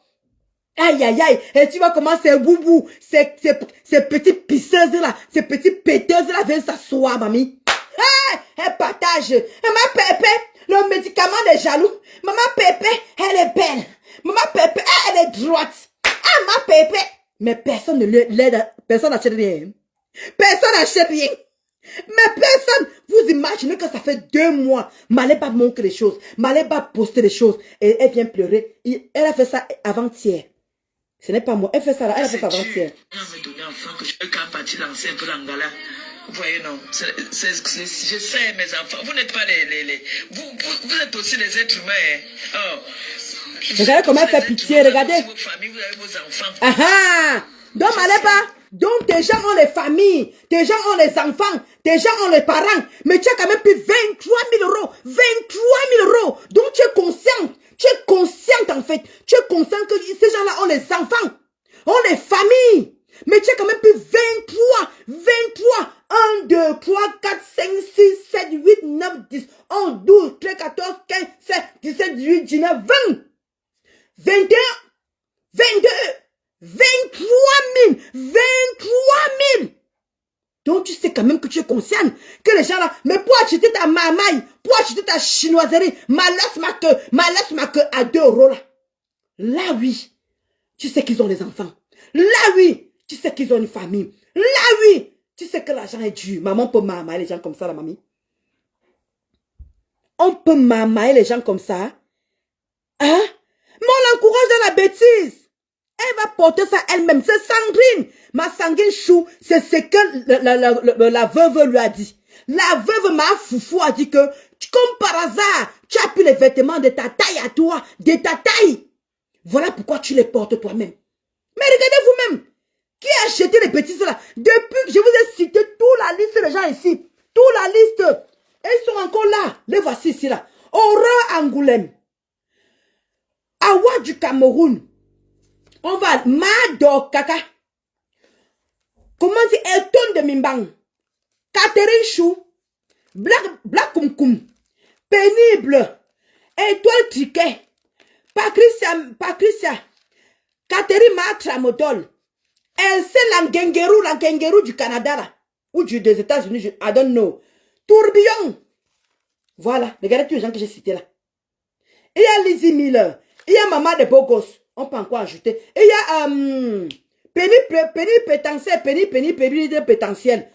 Aïe, aïe, aïe. Et tu vois comment ces boubous, ces petites pisseuses là, ces petites péteuses là viennent s'asseoir, mamie. Elle partage. Maman Pépé, le médicament des jaloux. Maman Pépé, elle est belle. Maman Pépé, elle est droite. Maman Pépé. Mais personne ne l'aide, personne n'achète rien. Personne n'achète rien. Mais personne, vous imaginez que ça fait 2 mois, Maléba montre les choses, Maléba poste les choses, et elle vient pleurer. Elle a fait ça avant-hier. Ce n'est pas moi, elle fait ça là, elle a fait ça avant-hier. On me donné enfant que je peux quand partir lancer un peu l'angala. Vous voyez, non, je sais, mes enfants, vous n'êtes pas vous êtes aussi des êtres humains. Hein. Oh. Regardez comment elle fait pitié, regardez. Vos familles, vous avez vos enfants. Donc, Maléba, donc tes gens ont les familles, tes gens ont les enfants, tes gens ont les parents, mais tu as quand même pris 23 000 euros. 23 000 euros. Donc tu es consciente en fait. Tu es consciente que ces gens-là ont les enfants, ont les familles. Mais tu as quand même pris 23. 1, 2, 3, 4, 5, 6, 7, 8, 9, 10, 11, 12, 13, 14, 15, 16, 17, 18, 19, 20, 21, 22, 23 000. 23 000. Donc tu sais quand même que tu es consciente que les gens là, mais pour acheter ta mamaille, pour acheter ta chinoiserie, malasse ma queue à 2 euros là. Là oui, tu sais qu'ils ont des enfants. Là oui, tu sais qu'ils ont une famille. Là oui, tu sais que l'argent est dur. Maman peut mamailler les gens comme ça, la mamie. On peut mamailler les gens comme ça. Hein? Mais on l'encourage dans la bêtise. Elle va porter ça elle-même. C'est Sandrine. Ma Sandrine Chou, c'est ce que la veuve lui a dit. La veuve, ma foufou, a dit que, comme par hasard, tu as pris les vêtements de ta taille à toi, de ta taille. Voilà pourquoi tu les portes toi-même. Mais regardez vous-même. Qui a acheté les bêtises là? Depuis que je vous ai cité toute la liste des gens ici. Toute la liste. Et ils sont encore là. Les voici ici là. Aurore Angoulême. Awa du Cameroun. On va Mado Kaka. Comment dire Elton de Mimbang. Catherine Chou. Black Kumkum. Pénible. Étoile Triquet. Patricia. Catherine Matramodol. Elle c'est l'Angengeru du Canada là. Ou des États-Unis, I don't know. Tourbillon. Voilà. Regardez tous les gens que j'ai cités là. Il y a Lizzie Miller. Il y a Maman de Bogos. On peut encore ajouter. Et il y a Penny Pétentiel.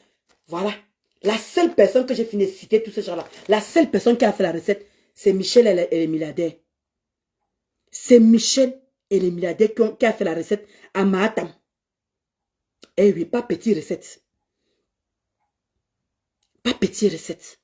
Voilà. La seule personne que j'ai fini de citer, tous ces gens-là, la seule personne qui a fait la recette, c'est Michel et les milliardaires. C'est Michel et les milliardaires qui a fait la recette à Mahatam. Eh oui, pas petite recette. Pas petite recette.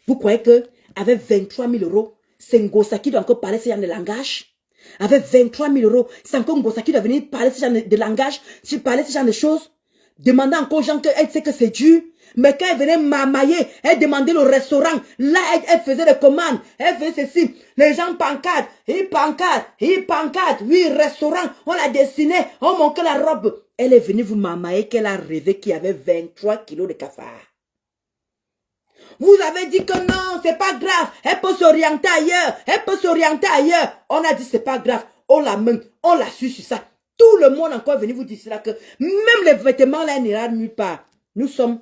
Vous croyez que avec 23 000 euros, c'est Ngosa qui doit encore parler ce genre de langage? Avec 23 000 euros, c'est encore Ngosa qui doit venir parler ce genre de langage, parler ce genre de choses, demander encore aux gens qu'elle sait que c'est dur. Mais quand elle venait mamailler, elle demandait le restaurant. Là, elle faisait les commandes. Elle faisait ceci. Les gens pancadent. Ils pancadent. Oui, restaurant. On l'a dessiné. On manquait la robe. Elle est venue vous mamailler qu'elle a rêvé qu'il y avait 23 kilos de cafard. Vous avez dit que non, c'est pas grave. Elle peut s'orienter ailleurs. On a dit c'est pas grave. On la main. On l'a su sur ça. Tout le monde encore est venu vous dire cela que même les vêtements là n'ira nulle part. Nous sommes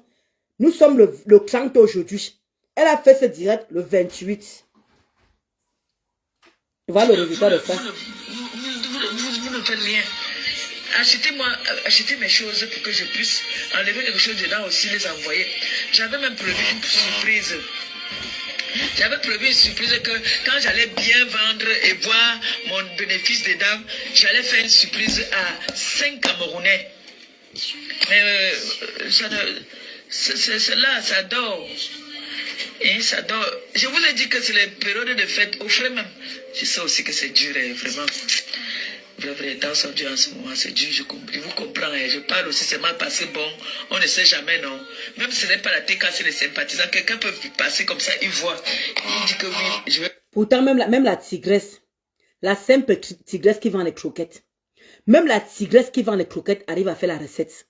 le 30 aujourd'hui. Elle a fait ce direct le 28. Voilà le résultat de ça. Vous ne faites rien. Achetez mes choses pour que je puisse enlever quelque chose dedans aussi, les envoyer. J'avais même prévu une surprise. J'avais prévu une surprise que quand j'allais bien vendre et voir mon bénéfice dedans, j'allais faire une surprise à 5 Camerounais. Mais là, ça dort. Et ça dort. Je vous ai dit que c'est les périodes de fête. Au frais même. Je sais aussi que c'est dur, vraiment. Vrai, les temps sont durs en ce moment, c'est dur, je vous comprends. Hein. Je parle aussi, c'est mal passé, bon, on ne sait jamais, non. Même si ce n'est pas la TK, c'est les sympathisants, quelqu'un peut passer comme ça, il voit, il dit que oui, je vais... Pourtant, même la tigresse, la simple tigresse qui vend les croquettes, même la tigresse qui vend les croquettes arrive à faire la recette.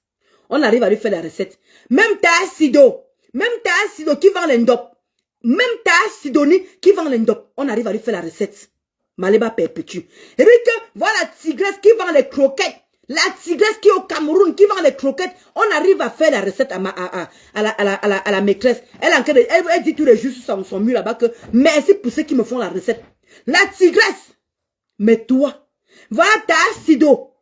On arrive à lui faire la recette. Même ta Sido qui vend les ndop, même ta Sidonie qui vend les ndop, on arrive à lui faire la recette. Maléba perpétue. Et puis que, voilà la tigresse qui vend les croquettes, la tigresse qui est au Cameroun, qui vend les croquettes, on arrive à faire la recette à la maîtresse. Elle dit tous les jours sur son mur là-bas que merci pour ceux qui me font la recette. La tigresse. Mais toi, voilà ta Sido.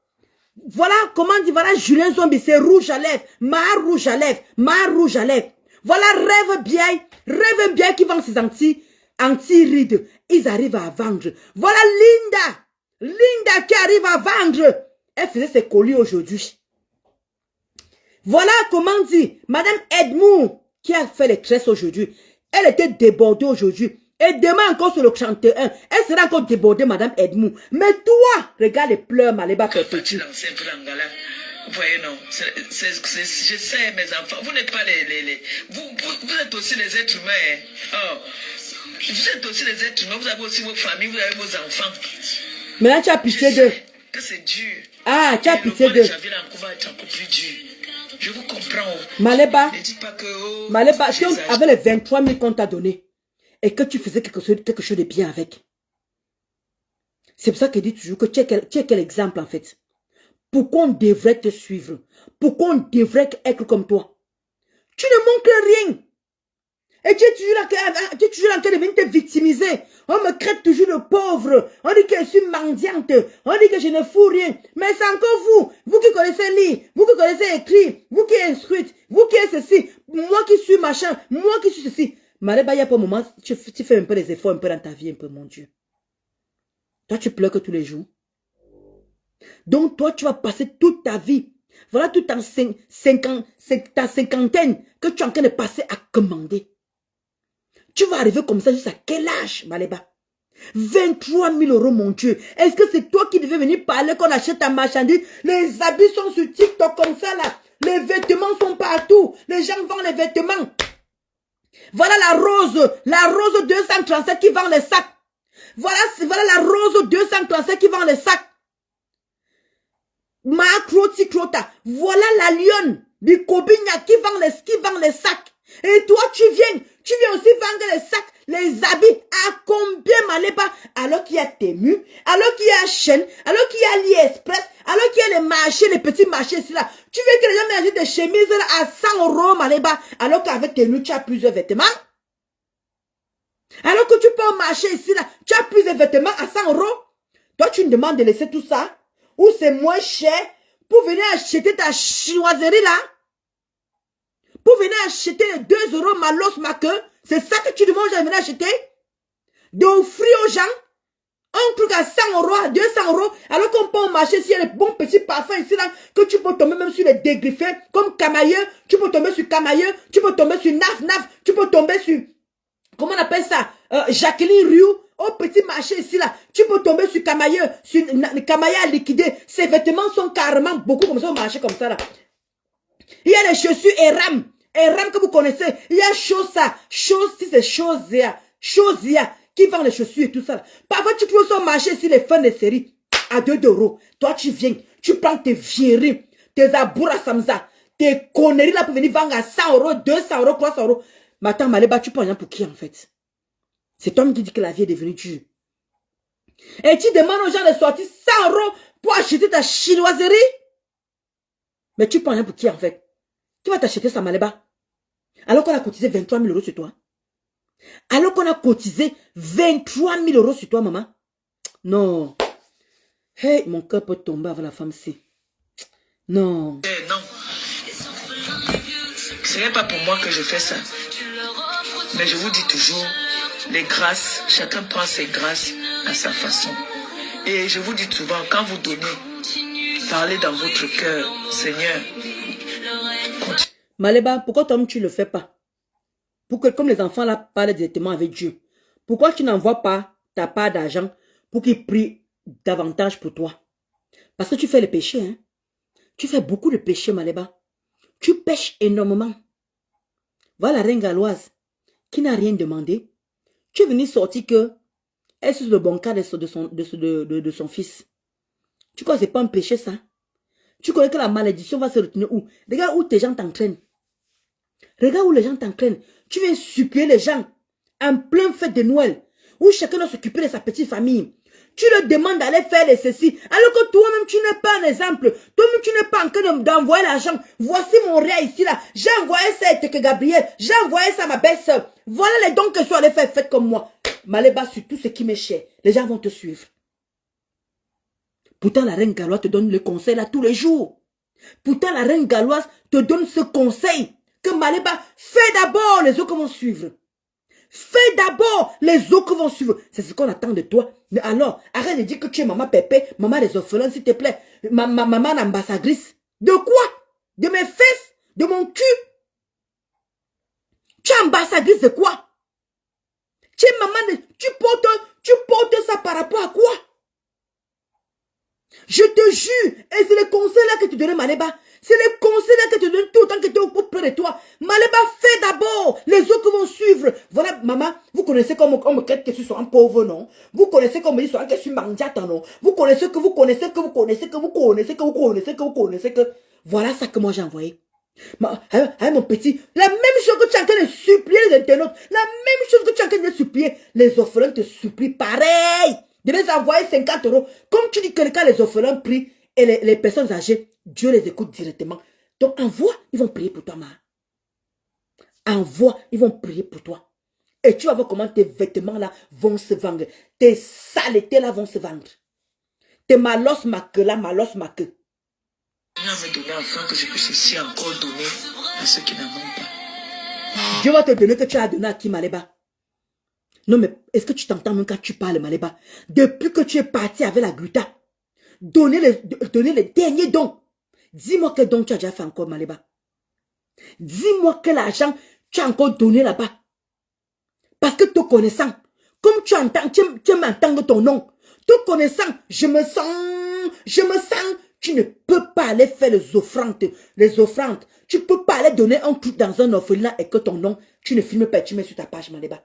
Voilà comment dit, voilà Julien Zombie, c'est rouge à lèvres, ma rouge à lèvres, ma rouge à lèvres. Voilà rêve bien qui vend ses anti-rides. Ils arrivent à vendre. Voilà Linda qui arrive à vendre. Elle faisait ses colis aujourd'hui. Voilà comment dit, Madame Edmou qui a fait les tresses aujourd'hui. Elle était débordée aujourd'hui. Et demain encore sur le 31, elle sera encore débordée, Madame Edmou. Mais toi, regarde les pleurs, Maléba perpétue. Vous voyez, non, je sais, mes enfants, vous n'êtes pas vous êtes aussi les êtres humains. Hein. Oh, vous êtes aussi les êtres humains, vous avez aussi vos familles, vous avez vos enfants. Maintenant, tu as pitié d'eux. Que c'est dur. Ah, tu as pitié d'eux. Je vous comprends. Maléba, ne dites pas que, oh, Maléba, si on avait les 23 000 qu'on t'a donné et que tu faisais quelque chose de bien avec, c'est pour ça qu'elle dit toujours que tu es quel exemple en fait. Pourquoi on devrait te suivre? Pourquoi on devrait être comme toi? Tu ne montres rien. Et tu es toujours en train de venir te victimiser. On me traite toujours de pauvre. On dit que je suis mendiante. On dit que je ne fous rien. Mais c'est encore vous qui connaissez lire, vous qui connaissez écrire, vous qui êtes instruite, vous qui êtes ceci, moi qui suis machin, moi qui suis ceci. Maléba, il y a pas un moment, tu fais un peu des efforts un peu dans ta vie, un peu, mon Dieu. Toi, tu pleures que tous les jours. Donc, toi, tu vas passer toute ta vie. Voilà toute ta cinquantaine que tu es en train de passer à commander. Tu vas arriver comme ça jusqu'à quel âge, Maléba? 23 000 €, mon Dieu. Est-ce que c'est toi qui devais venir parler qu'on achète ta marchandise? Les habits sont sur TikTok comme ça, là. Les vêtements sont partout. Les gens vendent les vêtements. Voilà la rose 237 qui vend les sacs. Voilà la rose 237 qui vend les sacs. Ma Croti Crota. Voilà la lionne du Kobinia qui vend les sacs. Et toi, tu viens aussi vendre les sacs, les habits. À combien, Maléba? Alors qu'il y a Temu, alors qu'il y a Chaîne, alors qu'il y a AliExpress, alors qu'il y a les marchés, les petits marchés ici là. Tu veux que les gens m'achètent des chemises là, à 100 €, Maléba, alors qu'avec Temu, tu as plusieurs vêtements? Alors que tu peux au marché ici là, tu as plusieurs vêtements à 100 €. Toi, tu me demandes de laisser tout ça, ou c'est moins cher, pour venir acheter ta chinoiserie là? Pour venir acheter les 2 € malos ma queue, c'est ça que tu demandes de venir acheter? D'offrir aux gens un truc à 100 €, à 200 €, alors qu'on peut au marché s'il y a les bons petits parfums ici là, que tu peux tomber même sur les dégriffés, comme Camailleux, tu peux tomber sur Camailleux, tu peux tomber sur Naf, tu peux tomber sur, comment on appelle ça, Jacqueline Rioux, au petit marché ici là, tu peux tomber sur Camailleux, sur Camailleux à liquider, ces vêtements sont carrément beaucoup comme ça au marché comme ça là. Il y a les chaussures Eram que vous connaissez. Il y a Chosa, c'est Chosia qui vend les chaussures et tout ça. Parfois, tu peux aussi marcher sur les fins de série à 2 €. Toi, tu viens, tu prends tes vieilleries, tes aboura samza, tes conneries là pour venir vendre à 100 €, 200 €, 300 €. Mais attends, Maléba, tu prends rien pour qui en fait? C'est toi qui dis que la vie est devenue dure. Et tu demandes aux gens de sortir 100 € pour acheter ta chinoiserie? Mais tu prends rien pour qui en fait? Tu vas t'acheter ça, Maléba? Alors qu'on a cotisé 23 000 € sur toi. Alors qu'on a cotisé 23 000 € sur toi, maman. Non. Hey, mon cœur peut tomber avec la femme-ci. Non. Non. Ce n'est pas pour moi que je fais ça. Mais je vous dis toujours, les grâces, chacun prend ses grâces à sa façon. Et je vous dis souvent, quand vous donnez, parlez dans votre cœur, Seigneur. Maléba, pourquoi toi tu ne le fais pas? Pour que comme les enfants là parlent directement avec Dieu. Pourquoi tu n'envoies pas ta part d'argent pour qu'il prie davantage pour toi? Parce que tu fais le péché, hein. Tu fais beaucoup de péchés, Maléba. Tu pêches énormément. Voilà la reine galloise qui n'a rien demandé. Tu es venu sortir que elle est sur le bon cas de son fils. Tu crois que ce n'est pas un péché, ça? Tu connais que la malédiction va se retenir où? Regarde où tes gens t'entraînent. Regarde où les gens t'entraînent. Tu viens supplier les gens en plein fête de Noël, où chacun doit s'occuper de sa petite famille. Tu leur demandes d'aller faire les ceci, alors que toi-même, tu n'es pas un exemple. Toi-même, tu n'es pas en train d'envoyer l'argent. Voici mon réa ici, là. J'ai envoyé ça à Teke Gabriel. J'ai envoyé ça à ma belle-sœur. Voilà les dons que tu allais faire, faites comme moi. Maléba, sur tout ce qui m'est cher, les gens vont te suivre. Pourtant, la reine galloise te donne le conseil là tous les jours. Pourtant, la reine galloise te donne ce conseil que Maléba, fais d'abord, les autres vont suivre. Fais d'abord, les autres vont suivre. C'est ce qu'on attend de toi. Mais alors, arrête de dire que tu es maman Pépé, maman des orphelins, s'il te plaît. Maman ambassadrice. De quoi? De mes fesses? De mon cul? Tu es ambassadrice de quoi? Tu es maman de... Tu portes ça par rapport à quoi? Je te jure, et c'est le conseil là que tu donnes, Maléba. C'est le conseil là que tu donnes tout le temps que tu es auprès de toi. Maléba, fais d'abord. Les autres vont suivre. Voilà, maman, vous connaissez comme on me crée que je suis un pauvre, non? Vous connaissez comme on me dit que je suis mandiate, non? Vous connaissez que vous connaissez que vous connaissez que vous connaissez que vous connaissez que vous connaissez que... Voilà ça que moi j'ai envoyé. Mon petit, la même chose que tu es en train de supplier les internautes, la même chose que tu es en train de supplier, les orphelins te supplient pareil. De les envoyer 50 €. Comme tu dis que quand les orphelins prient et les personnes âgées, Dieu les écoute directement. Donc envoie, ils vont prier pour toi, ma. Envoie, ils vont prier pour toi. Et tu vas voir comment tes vêtements là vont se vendre. Tes saletés là vont se vendre. Tes malos ma queue là, malos ma queue. Dieu va me donner afin que je puisse aussi encore donner à ceux qui n'en ont pas. Dieu va te donner que tu as donné à qui, Maléba? Non, mais est-ce que tu t'entends même quand tu parles, Maléba? Depuis que tu es parti avec la gluta, donner les derniers dons. Dis-moi quel don tu as déjà fait encore, Maléba. Dis-moi quel argent tu as encore donné là-bas. Parce que te connaissant, comme tu entends, tu m'entends de ton nom. Te connaissant, je me sens, tu ne peux pas aller faire les offrandes. Tu ne peux pas aller donner un truc dans un orphelinat et que ton nom, tu ne filmes pas, tu mets sur ta page, Maléba.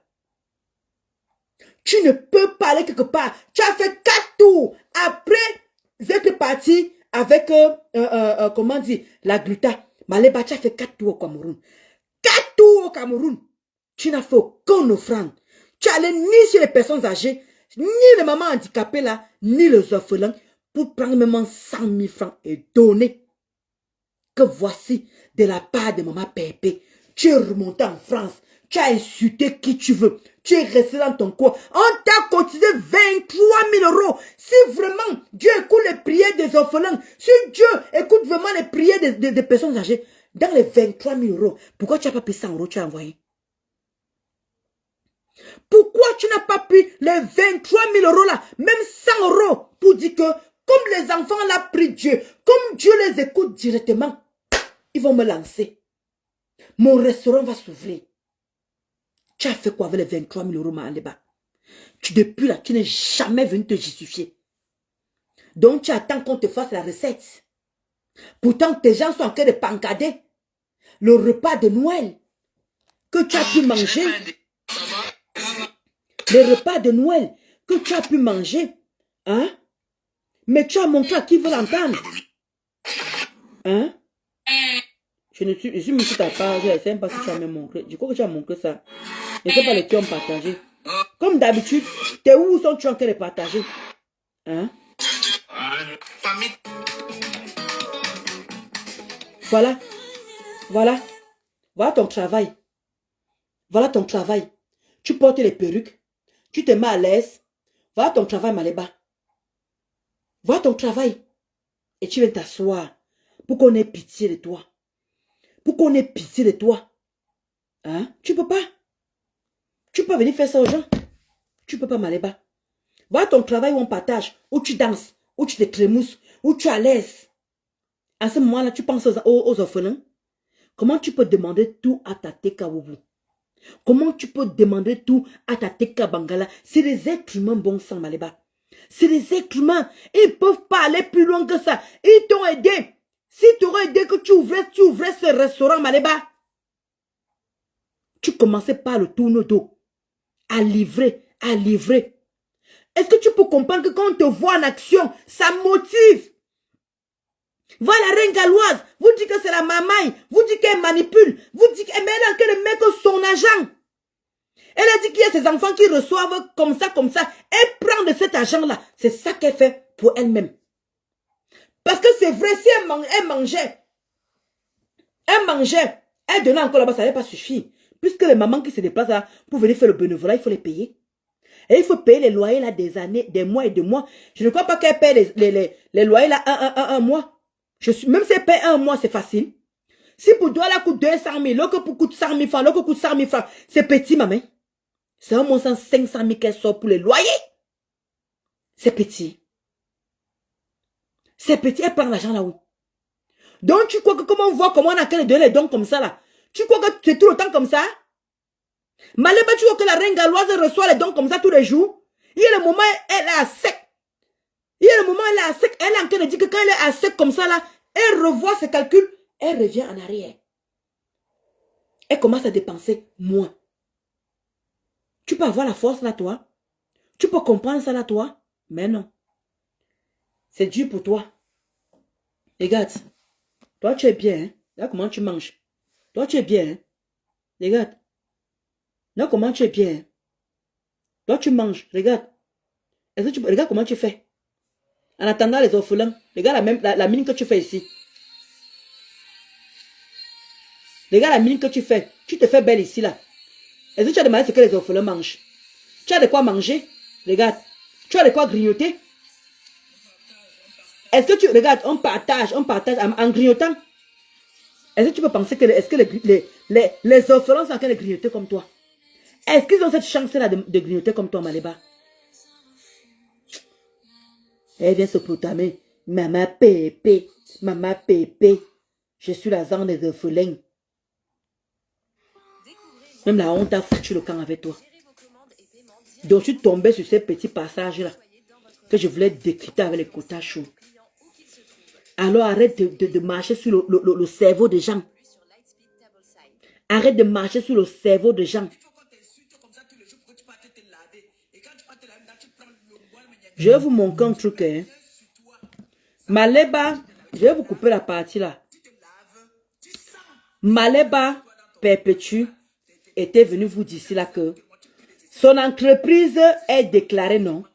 Tu ne peux pas aller quelque part. Tu as fait 4 tours. Après être parti avec, comment dire, la gluta. Maléba, tu as fait 4 tours au Cameroun. 4 tours au Cameroun. Tu n'as fait aucune offrande. Tu allais ni chez les personnes âgées, ni les mamans handicapées là, ni les orphelins, pour prendre même 100 000 francs et donner. Que voici, de la part de maman Pépé, tu es remonté en France. Tu as insulté qui tu veux. Tu es resté dans ton coin. On t'a cotisé 23 000 €. Si vraiment Dieu écoute les prières des orphelins, si Dieu écoute vraiment les prières des personnes âgées, dans les 23 000 €, pourquoi tu n'as pas pris 100 € tu as envoyé? Pourquoi tu n'as pas pris les 23 000 € là, même 100 € pour dire que comme les enfants là prient Dieu, comme Dieu les écoute directement, ils vont me lancer. Mon restaurant va s'ouvrir. Tu as fait quoi avec les 23 000 € Maléba? Depuis là, tu n'es jamais venu te justifier. Donc tu attends qu'on te fasse la recette. Pourtant, tes gens sont en train de pancader le repas de Noël que tu as pu manger. Le repas de Noël que tu as pu manger. Hein? Mais tu as montré à qui veut l'entendre. Hein? Je suis mis sur ta page, je ne sais pas si tu as même montré. Je crois que tu as montré ça. Je ne sais pas les qui ont partagé. Comme d'habitude, t'es où sont-tu en train de partager? Hein? Voilà. Voilà. Voilà ton travail. Voilà ton travail. Tu portes les perruques. Tu te mets à l'aise. Voilà ton travail, Maléba. Voilà ton travail. Et tu viens t'asseoir pour qu'on ait pitié de toi. Pour qu'on ait pitié de toi. Hein? Tu peux pas. Tu peux venir faire ça aux gens. Tu peux pas, Maléba. Voilà ton travail où on partage, où tu danses, où tu te trémousses, où tu es à l'aise. À ce moment-là, tu penses aux orphelins. Comment tu peux demander tout à ta Teka Woubou? Comment tu peux demander tout à ta Teka Bangala? C'est des êtres humains bon sang, Maléba. C'est des êtres humains. Ils ne peuvent pas aller plus loin que ça. Ils t'ont aidé. Si tu aurais aidé que tu ouvrais ce restaurant, Maléba, tu commençais par le tourne dos. À livrer, à livrer. Est-ce que tu peux comprendre que quand on te voit en action, ça motive? Voilà la reine galloise, vous dites que c'est la mamaille, vous dites qu'elle manipule, vous dites qu'elle met dans quel mec son agent. Elle a dit qu'il y a ses enfants qui reçoivent comme ça. Elle prend de cet argent-là. C'est ça qu'elle fait pour elle-même. Parce que c'est vrai, si elle mangeait, elle donnait encore là-bas, ça n'allait pas suffire. Puisque les mamans qui se déplacent là pour venir faire le bénévolat, il faut les payer. Et il faut payer les loyers là des années, des mois et des mois. Je ne crois pas qu'elle paye les loyers là un mois. Même si elle paye un mois, c'est facile. Si pour toi, elle coûte 200 000, l'autre coûte 100 000 francs, l'autre coûte 100 000 francs, c'est petit, maman. C'est un montant 500 000 qu'elle sort pour les loyers. C'est petit. C'est petit, elle prend l'argent là-haut. Donc, tu crois que comment on voit comment on a qu'à donner les dons comme ça là? Tu crois que c'est tout le temps comme ça? Maléba, tu vois que la reine galloise reçoit les dons comme ça tous les jours? Il y a le moment où elle est à sec. Il y a le moment où elle est à sec. Elle est en train de dire que quand elle est à sec comme ça là, elle revoit ses calculs, elle revient en arrière. Elle commence à dépenser moins. Tu peux avoir la force là, toi. Tu peux comprendre ça là, toi. Mais non. C'est dur pour toi. Regarde. Toi, tu es bien. Hein? Là, comment tu manges. Toi, tu es bien. Hein? Regarde. Là, comment tu es bien. Hein? Toi, tu manges. Regarde. Regarde comment tu fais. En attendant les orphelins. Regarde la mine que tu fais ici. Regarde la mine que tu fais. Tu te fais belle ici, là. Est-ce que tu as demandé ce que les orphelins mangent? Tu as de quoi manger? Regarde. Tu as de quoi grignoter? Est-ce que tu... Regarde, on partage en grignotant. Est-ce que tu peux penser que les orphelins sont en train de grignoter comme toi? Est-ce qu'ils ont cette chance-là de grignoter comme toi, Maléba? Elle vient se proclamer. Maman Pépé. Maman Pépé. Je suis la zone des orphelins. Même la honte a foutu le camp avec toi. Donc tu tombais sur ces petits passages-là que je voulais décrypter avec les quotas chauds. Alors arrête de marcher sur le cerveau des gens. Arrête de marcher sur le cerveau des gens. Je vais vous montrer un truc. Hein. Maléba, je vais vous couper la partie là. Maléba Perpétue était venu vous dire là que son entreprise est déclarée, non?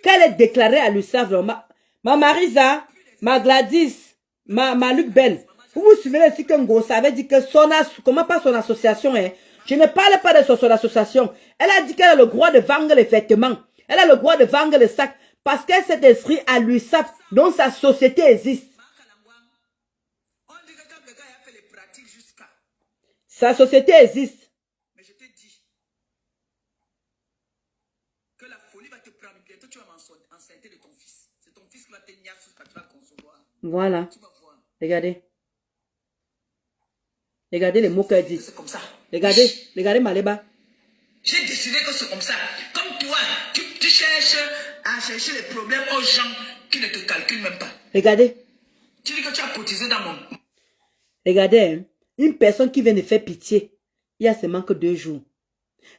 Qu'elle est déclarée à l'USAF, ma Marisa, ma Gladys, ma Luc Belle. Vous vous souvenez aussi que Ngo savait dit que comment pas son association, hein? Je ne parle pas de son association. Elle a dit qu'elle a le droit de vendre les vêtements. Elle a le droit de vendre les sacs parce qu'elle s'est inscrite à l'USAF, dont sa société existe. Sa société existe. Mais je t'ai dit que la folie va te prendre bientôt. Tu vas m'enceinter de ton fils. C'est ton fils qui va te nier ce que tu vas concevoir. Voilà. Tu vas voir. Regardez. Regardez les mots qu'elle dit. C'est comme ça. Regardez Maléba. J'ai décidé que c'est comme ça. Comme toi, tu cherches à chercher les problèmes aux gens qui ne te calculent même pas. Regardez. Tu dis que tu as cotisé dans mon... Regardez, hein, une personne qui vient de faire pitié, il y a seulement que 2 jours.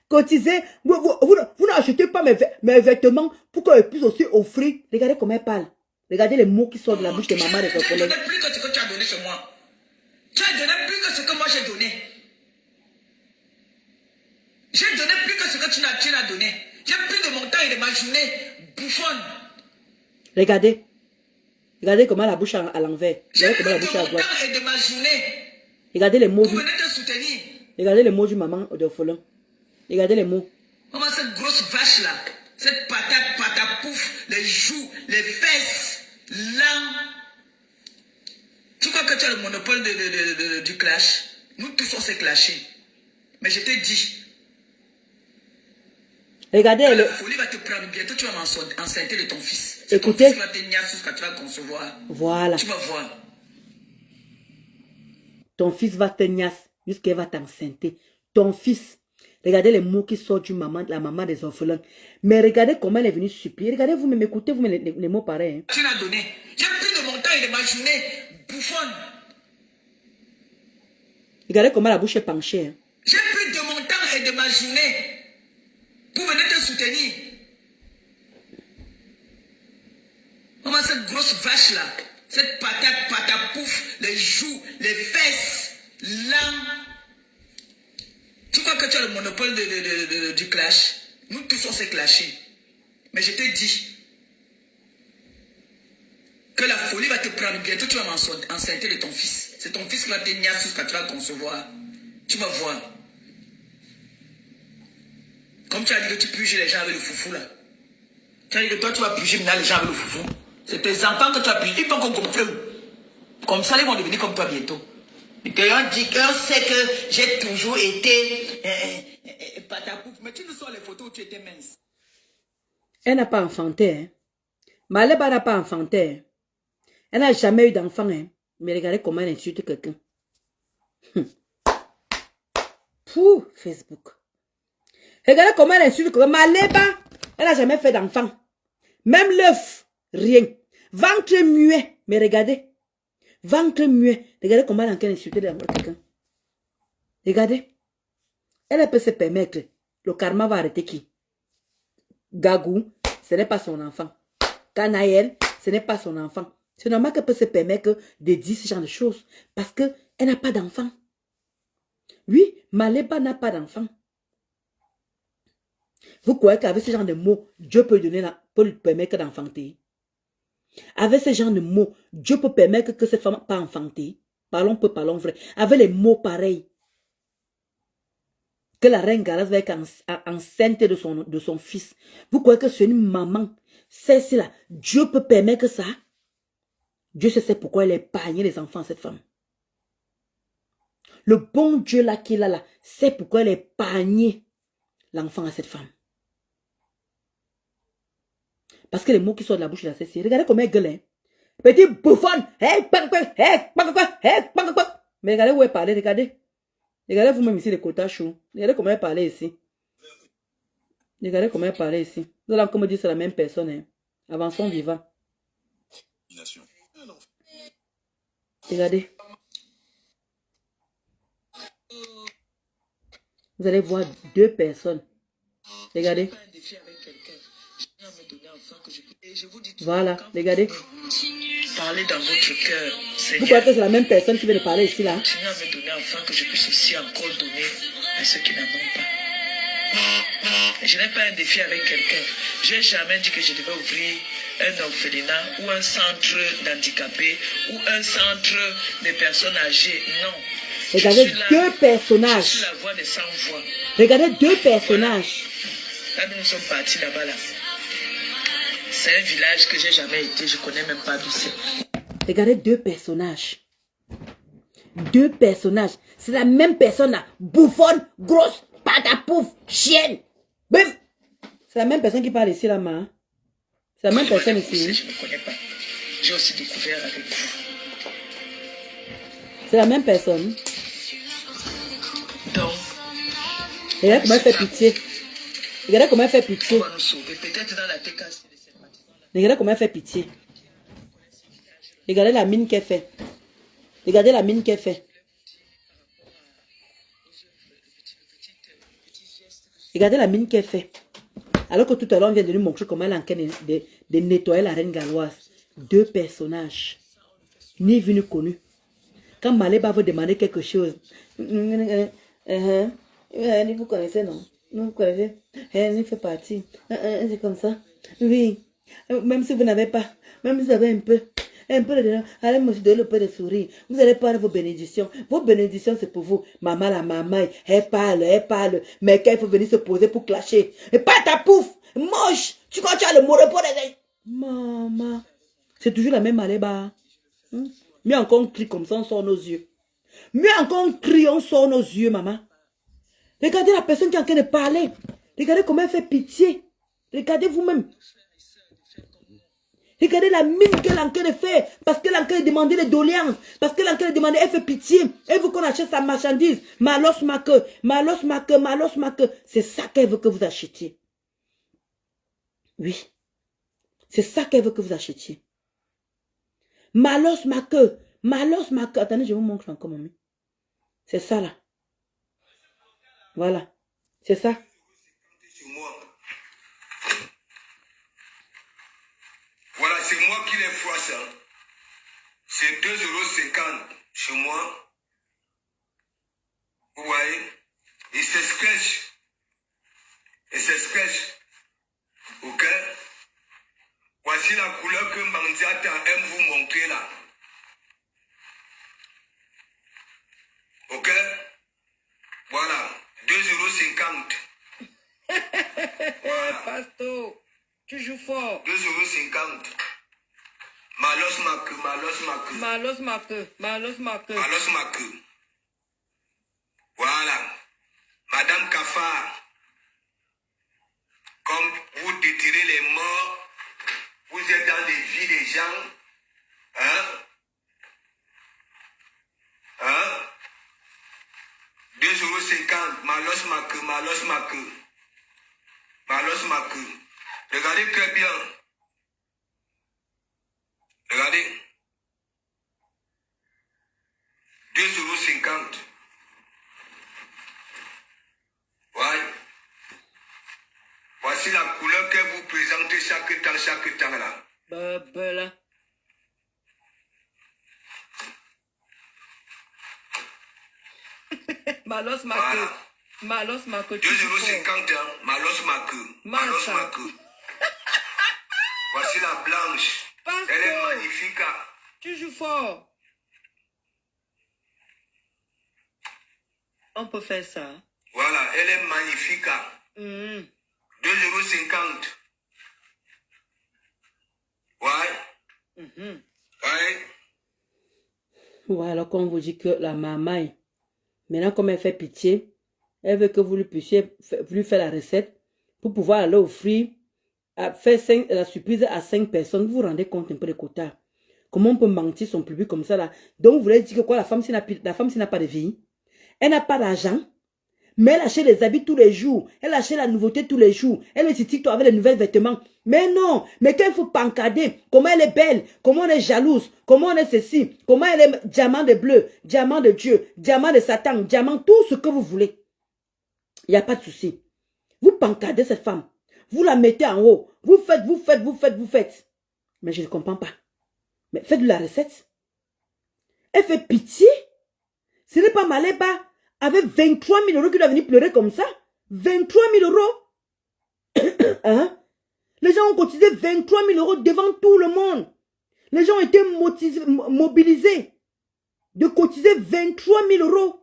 Cotiser, vous n'achetez pas mes vêtements pour qu'elle puisse aussi offrir. Regardez comment elle parle. Regardez les mots qui sortent de la bouche de maman. Tu as donné plus que ce que tu as donné chez moi. Tu as donné plus que ce que moi j'ai donné. J'ai donné plus que ce que tu n'as donné. J'ai pris de mon temps et de ma journée bouffonne. Regardez. Regardez comment la bouche à l'envers. J'ai pris de mon temps et de ma journée. Regardez les mots. Pour venir te soutenir. Regardez les mots du maman d'orphelin. Regardez les mots. Comment cette grosse vache là, cette patapouf, les joues, les fesses, là. Tu crois que tu as le monopole du clash? Nous tous on s'est clashé. Mais je t'ai dit. Regardez la folie va te prendre bientôt, tu vas m'enceinter de ton fils. Écoutez. Ton fils va te nier ce que tu vas concevoir. Voilà. Tu vas voir. Ton fils va te niasse jusqu'à va t'enceinter. Ton fils. Regardez les mots qui sortent du maman, la maman des orphelins. Mais regardez comment elle est venue supplier. Regardez vous-même, écoutez vous les mots pareils. Hein. Tu l'as donné. J'ai pris de mon temps et de ma journée. Bouffonne. Regardez comment la bouche est penchée. Hein. J'ai pris de mon temps et de ma journée pour venir te soutenir. Comment cette grosse vache là, cette patapouf, les joues, les fesses, l'âme. Tu crois que tu as le monopole du clash? Nous tous on s'est clashé. Mais je t'ai dit que la folie va te prendre. Bientôt tu vas m'enceinter de ton fils. C'est ton fils qui va te niasse ce que tu vas concevoir. Tu vas voir. Comme tu as dit que tu puges les gens avec le foufou là. Tu as dit que toi tu vas puger maintenant les gens avec le foufou. C'est tes enfants que tu as pugé. Ils vont comprendre. Comme ça ils vont devenir comme toi bientôt. Et on dit qu'on sait que j'ai toujours été patapouf. Mais tu nous sors les photos où tu étais mince. Elle n'a pas enfanté. Hein. Maleba n'a pas enfanté. Hein. Elle n'a jamais eu d'enfant. Hein. Mais regardez comment elle insulte quelqu'un. Pouh, Facebook. Regardez comment elle insulte quelqu'un. Maleba, elle n'a jamais fait d'enfant. Même l'œuf, rien. Ventre muet. Mais regardez. Ventre muet. Regardez comment elle a encore insulté quelqu'un. Regardez. Elle peut se permettre. Le karma va arrêter qui? Gagou, ce n'est pas son enfant. Kanaël, ce n'est pas son enfant. C'est normal qu'elle peut se permettre de dire ce genre de choses. Parce qu'elle n'a pas d'enfant. Oui, Maleba n'a pas d'enfant. Vous croyez qu'avec ce genre de mots, Dieu peut lui permettre d'enfanter? Avec ce genre de mots, Dieu peut permettre que cette femme pas enfanter. Parlons peu, parlons vrai. Avec les mots pareils. Que la reine Galaz va être enceinte de son fils. Vous croyez que c'est une maman? C'est cela. Dieu peut permettre ça. Dieu sait pourquoi elle a épargné les enfants à cette femme. Le bon Dieu là qui est là, c'est pourquoi elle a épargné l'enfant à cette femme. Parce que les mots qui sortent de la bouche de la Cécile, regardez comment elle gueule. Hein. Petit bouffon. Mais regardez où elle parlait, regardez. Regardez vous-même ici les quotas chauds. Regardez comment elle parlait ici. Regardez comment elle parlait ici. Vous allez encore me dire que c'est la même personne. Hein. Avançons vivant. Regardez. Vous allez voir deux personnes. Regardez. Voilà, regardez. Parlez dans votre cœur. Vous croyez que c'est la même personne qui vient de parler ici là? Continuez à me donner afin que je puisse aussi encore donner à ceux qui n'en ont pas. Je n'ai pas un défi avec quelqu'un. Je n'ai jamais dit que je devais ouvrir un orphelinat ou un centre d'handicapés ou un centre de personnes âgées. Non. Regardez deux personnages. Je suis la voix des sans-voix. Regardez deux personnages. Là, nous sommes partis là-bas là. C'est un village que j'ai jamais été, je connais même pas d'où c'est. Regardez deux personnages. Deux personnages. C'est la même personne là. Bouffonne, grosse, patapouf, chienne. Bim. C'est la même personne qui parle ici là, ma. C'est la même personne ici. Je ne connais pas. J'ai aussi découvert avec vous. C'est la même personne. Donc. Regardez comment elle fait pitié. Regardez comment elle fait pitié. On va nous sauver. Peut-être dans la TKC. Regardez comment elle fait pitié. Regardez la mine qu'elle fait. Regardez la mine qu'elle fait. Regardez la mine qu'elle fait. Alors que tout à l'heure, on vient de nous montrer comment elle est en train de nettoyer la reine galloise. Deux personnages. Ni vu ni connu. Quand Maleba veut demander quelque chose. Vous connaissez, non? Vous connaissez? Elle fait partie. C'est comme ça. Oui. Même si vous n'avez pas, même si vous avez un peu de allez me donner le peu de sourire. Vous allez prendre vos bénédictions. Vos bénédictions, c'est pour vous. Maman, la maman, elle parle. Mais quand il faut venir se poser pour clasher. Et pas ta pouf, moche. Tu crois que tu as le monopole des... Maman. C'est toujours la même Maleba. Mieux encore, on crie comme ça, on sort nos yeux. Mieux encore, on crie, on sort nos yeux, maman. Regardez la personne qui est en train de parler. Regardez comment elle fait pitié. Regardez vous-même. Regardez la mine que l'enquête fait. Parce que l'enquête demandait les doléances. Parce que l'enquête demandait, elle fait pitié. Elle veut qu'on achète sa marchandise. Malos maque, malos maque, malos maque. C'est ça qu'elle veut que vous achetiez. Oui. C'est ça qu'elle veut que vous achetiez. Malos maque, malos maque. Attendez, je vous montre encore, mamie. C'est ça là. Voilà. C'est ça. Voilà, c'est moi qui les froisse. Hein. C'est 2,50 € chez moi. Vous voyez? Et c'est sketch. Et c'est sketch. Ok? Voici la couleur que Mandiata aime vous montrer là. Ok? Voilà. 2,50 €. Voilà. Pasto, tu joues fort. 2,50 €. Malos maque, malos maque. Malos maque, malos maque. Malos maque. Voilà. Madame Kafar, comme vous détirez les morts, vous êtes dans les vies des gens. Hein? Hein? 2,50 €. Malos maque, malos maque. Malos maque. Regardez très bien. Regardez. 2,50 €. Ouais. Voici la couleur que vous présentez chaque temps là. Là. Malos maque. Voilà. Malos maque. 2,50 €. Hein. Malos maque. Malos maque. Voici la blanche. Pasto. Elle est magnifique. Hein. Tu joues fort. On peut faire ça. Voilà, elle est magnifique. 2,50 €. Ouais. Ouais. Voilà, comme on vous dit que la maman, maintenant comme elle fait pitié, elle veut que vous lui puissiez lui faire la recette pour pouvoir aller offrir, faire la surprise à 5 personnes. Vous vous rendez compte un peu des quotas. Comment on peut mentir son public comme ça là? Donc vous voulez dire que quoi, la femme s'il n'a pas de vie, elle n'a pas d'argent, mais elle achète les habits tous les jours, elle achète la nouveauté tous les jours, elle est sur TikTok avec les nouveaux vêtements. Mais non, mais quand il faut pancarder, comment elle est belle, comment elle est jalouse, comment elle est ceci, comment elle est diamant de bleu, diamant de Dieu, diamant de Satan, diamant, tout ce que vous voulez. Il n'y a pas de souci. Vous pancardez cette femme, vous la mettez en haut, vous faites. Mais je ne comprends pas. Mais faites de la recette. Elle fait pitié. Ce n'est pas Maléba avec 23 000 € qui doit venir pleurer comme ça. 23 000 €. Hein? Les gens ont cotisé 23 000 € devant tout le monde. Les gens ont été mobilisés de cotiser 23 000 €.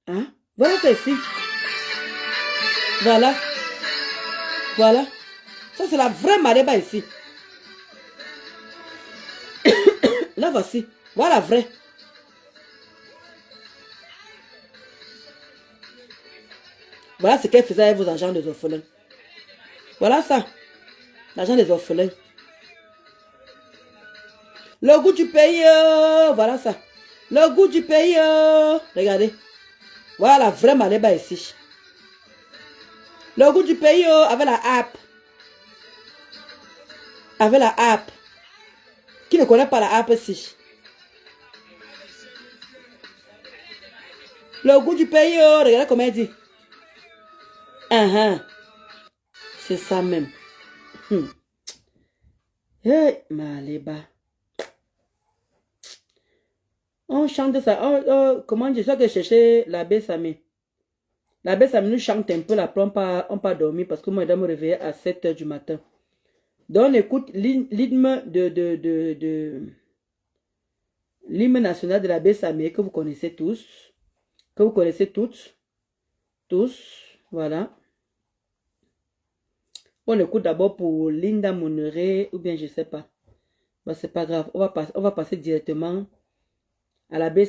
Hein? Voilà ça ici. Voilà. Voilà. Ça c'est la vraie Maléba ici. Là voici. Voilà la vraie. Voilà ce qu'elle faisait avec vos agents des orphelins. Voilà ça. L'argent des orphelins. Le goût du pays. Voilà ça. Le goût du pays. Regardez. Voilà la vraie Maléba ici. Le goût du pays avec la app. Avec la app. Qui ne connaît pas la app ici? Le goût du pays. Regardez comment elle dit. C'est ça même. Hey, Maléba. On chante ça. Comment je sais que chercher l'abbé Samé. L'abbé Samé nous chante un peu la plombe, on pas dormir parce que moi, je dois me réveiller à 7 h du matin. Donc, on écoute l'hymne l'hymne national de l'abbé Samé que vous connaissez tous. Que vous connaissez toutes. Tous. Voilà. On écoute d'abord pour Linda Monneré, ou bien je sais pas. Bah, c'est pas grave. On va passer directement à l'abbé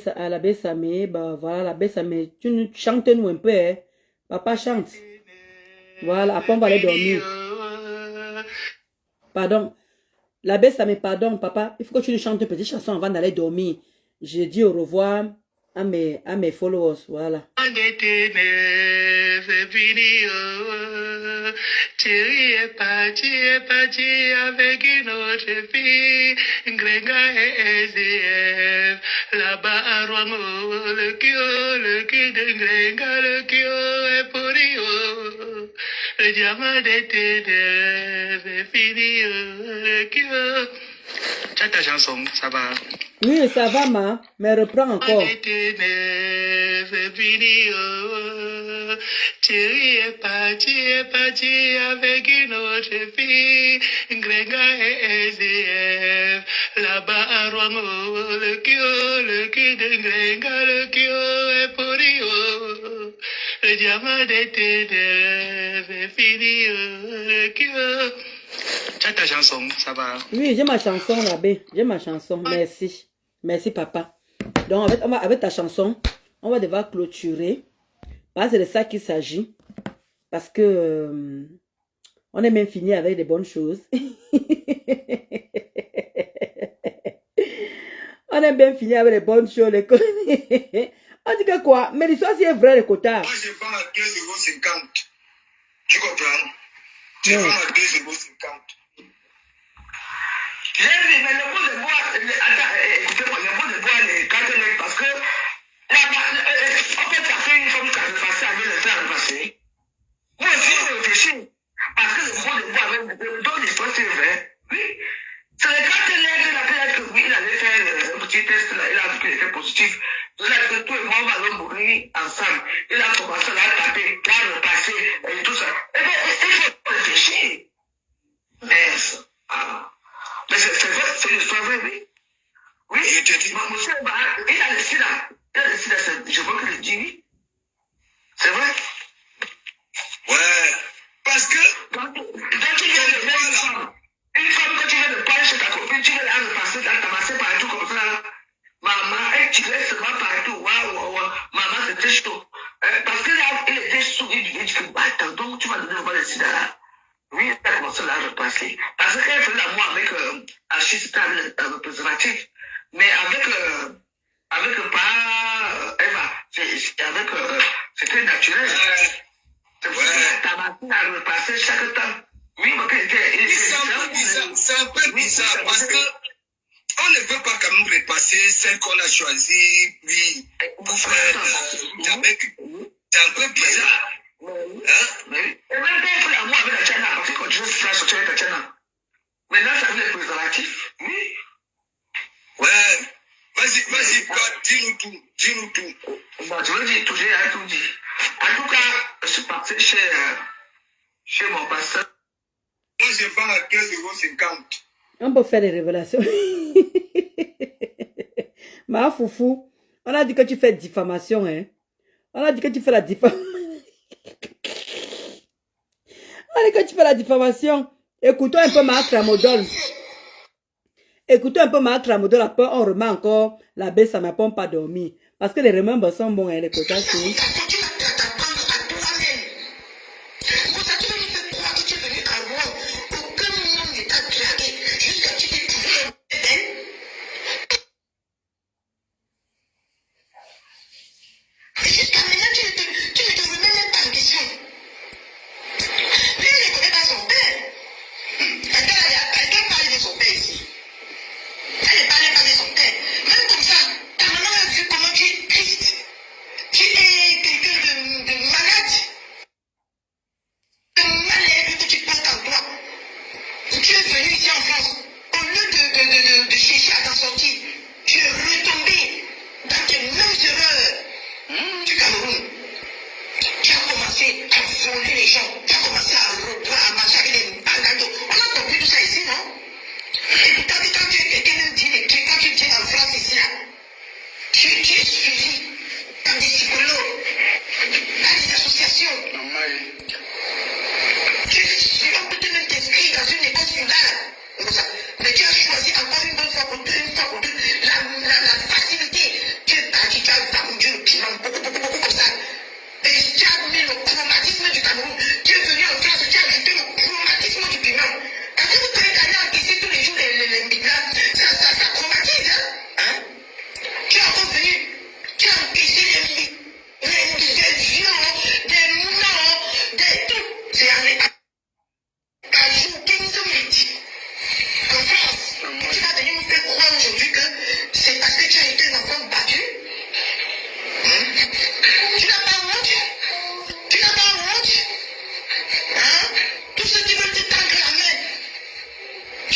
Samé. Bah, voilà, l'abbé Samé. Tu chantes-nous un peu, hein. Papa chante. Voilà, après on va aller dormir. Pardon. L'abbé, ça me pardonne, papa. Il faut que tu lui chantes une petite chanson avant d'aller dormir. Je dis au revoir à mes followers. Voilà. Thierry est parti avec une autre fille, Gréga et SDF. Là-bas à Rouen, le cul de Gréga, le cul est pour Rio. Le diamant des TDF est fini, le cul. Tu as ta chanson, ça va? Oui, ça va, ma. Mais reprends encore. Thierry est parti avec une autre fille, Gréga et SDF. Là-bas à Rouen, le cul de Gréga, le cul est pour Rio. Le diamant des TDF est fini, le cul. Tu as ta chanson, ça va? Oui, j'ai ma chanson, l'abbé. J'ai ma chanson. Merci. Merci, papa. Donc, avec ta chanson, on va devoir clôturer. Parce que c'est de ça qu'il s'agit. Parce que on est même fini avec des bonnes choses. On est bien fini avec les bonnes choses. Les... On dit que quoi? Mais l'histoire, c'est vrai, les quotas. Moi, je vends à 2,50 €. Tu comprends? Je vends à 2,50 €. J'ai dit, mais le bout de bois, attends, écoutez-moi, le bout de bois, les 4 lettres, parce que en fait, ça fait une forme qui a repassé avec le temps repassé. Moi aussi, je réfléchis. Parce que le bout de bois, dans l'histoire, c'est vrai. Oui. C'est les 4 lettres, la lettre que oui, il avait fait un petit test, là, il a vu qu'il était positif. Il a dit que tout le monde va mourir ensemble. Il a commencé à la taper, à repasser, et tout ça. Eh bien, il faut réfléchir. Mais c'est vrai, c'est une histoire vraie, oui. Oui, je te dis. Monsieur, il a le sida. Il a le sida, je vois qu'il le dit, oui. C'est vrai. Ouais. Parce que. Donc tu viens de faire une femme. Une femme que tu viens de parler chez ta copine, tu viens de la repasser, t'as tabassé partout comme ça. Maman, elle tirait seulement partout. Waouh. Maman, c'était chaud. Parce que là, il était sous, il dit que, attends, donc tu vas donner le sida là. Oui, elle a commencé à la repasser. Parce qu'elle faisait l'amour avec Achille, c'était avec le préservatif. Mais avec pas Eva, c'était naturel. C'est pour ça que ta machine a repassé chaque temps. Oui, c'est un peu bizarre parce que on ne peut pas quand même repasser celle qu'on a choisie, oui, pour faire avec. C'est un peu bizarre. Et même quand il fait l'amour avec la Tchana, parce qu'on dit que ça sortir avec la Tchana. Maintenant, ça veut les préservatifs. Oui. Ouais. Vas-y, dis-nous tout. Bon, je veux dire tout, j'ai tout dit. En tout cas, je suis parti chez mon pasteur. Moi, je vends à 2,50 €. On peut faire des révélations. Ma foufou, on a dit que tu fais diffamation, hein. On a dit que tu fais la diffamation. On a dit que tu fais la diffamation. Écoutons un peu Marc Ramodol. Après on remet encore la baisse, ça ne m'a pas dormi. Parce que les remembres sont bons, hein, les quotas, c'est... Même comme ça, ta maman a vu comment tu es triste. Tu es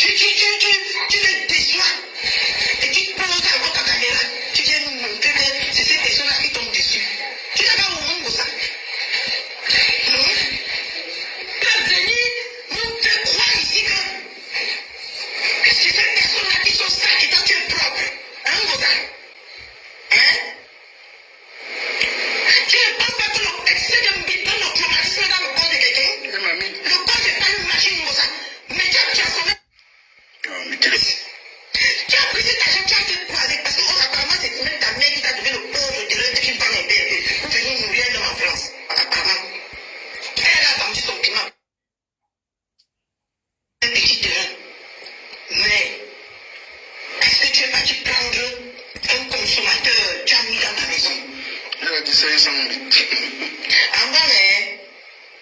Tu les déçois. Et tu poses avant ta caméra. Tu viens nous montrer que c'est ces personnes-là qui tombent dessus. Tu n'as pas au monde pour ça. Non. Tu es venu nous faire croire ici que c'est ces personnes-là qui sont sales et toi tu es propre. Hein, Rosa? Hein? Tu ne penses pas que l'excès de traumatisme dans le corps de quelqu'un? Le corps, c'est pas une machine, Rosa. Mais tu as transformé. Tu as pris cet argent, tu as fait quoi avec? Parce que apparemment, c'est même ta mère qui t'a donné le pauvre de l'autre qui parle en père. Vous venez mourir dans ma France. Apparemment. Elle a vendu son piment. Un petit terrain. Mais, est-ce que tu es parti prendre un consommateur, tu as mis dans ta maison? Elle a dit ça, ça m'a dit. Ah bon, mais.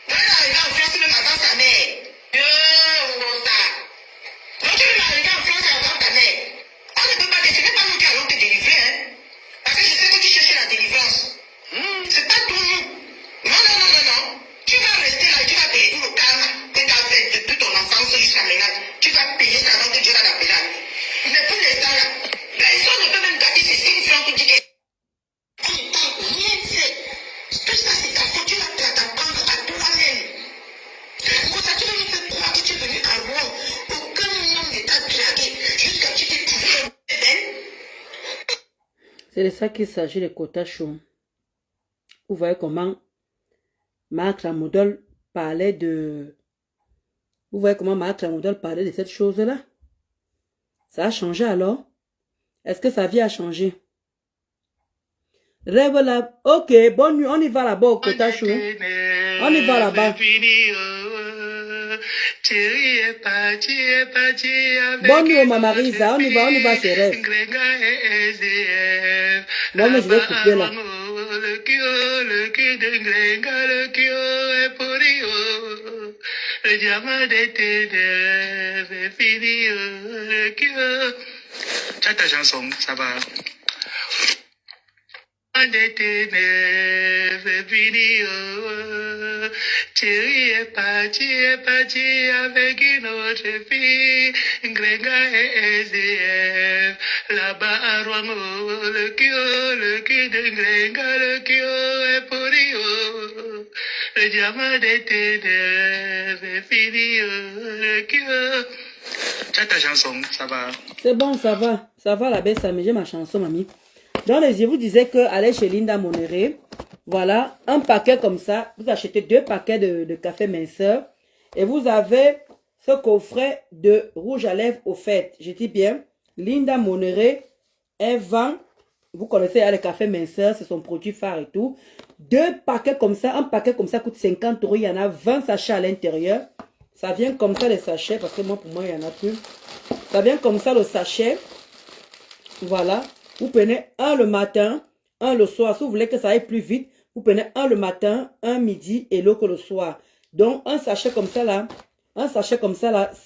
Elle est arrivée en France même avant sa mère. Donc tu es arrivé en France avant ta mère. On ne peut pas décider, pas nous qui allons te délivrer, hein. Parce que je sais que tu cherches la délivrance. C'est pas tout nous. Non. Tu vas rester là et tu vas payer tout le karma que tu as fait depuis ton enfance jusqu'à maintenant. Tu vas payer ça avant que Dieu va t'appeler là. Mais pour l'instant là, personne ne peut même gâter ces 5 francs qui dit que on ne t'a rien fait. Tout ça c'est ta faute, tu vas t'apprendre à toi-même. Pour ça tu vas nous faire croire que tu es venu à Rome. Aucun homme ne t'a dragué jusqu'à ce que tu t'es trouvé belle. C'est de ça qu'il s'agit, les quotas chauds. Vous voyez comment Marc Lamoudol parlait de... Vous voyez comment Marc Lamoudol parlait de cette chose-là? Ça a changé alors? Est-ce que sa vie a changé? Rêve là. Ok, bonne nuit. On y va là-bas au quota chou. On y va là-bas. Bonne nuit, ma Marisa. On y va chez Rêve. Moi, mais je vais couper là. Le diamant d'été est fini. Tu as ta chanson, ça va. D'été est fini. Thierry est parti avec une autre fille. Gréga et SDF. Là-bas à Rouen, le cul de Gréga, le cul est pourri. Le diamant d'été est fini. Tu as ta chanson, ça va. C'est bon, ça va la baisse, mais j'ai ma chanson, mamie. Donc, je vous disais que allez chez Linda Monéré, voilà, un paquet comme ça, vous achetez 2 paquets de café minceur et vous avez ce coffret de rouge à lèvres au fait. Je dis bien, Linda Monéré, elle vend, vous connaissez le café minceur, c'est son produit phare et tout. 2 paquets comme ça, un paquet comme ça coûte 50 €, il y en a 20 sachets à l'intérieur. Ça vient comme ça les sachets, parce que moi, pour moi, il n'y en a plus. Ça vient comme ça le sachet, voilà. Vous prenez un le matin, un le soir. Si vous voulez que ça aille plus vite, vous prenez un le matin, un midi et l'autre le soir. Donc, un sachet comme ça là,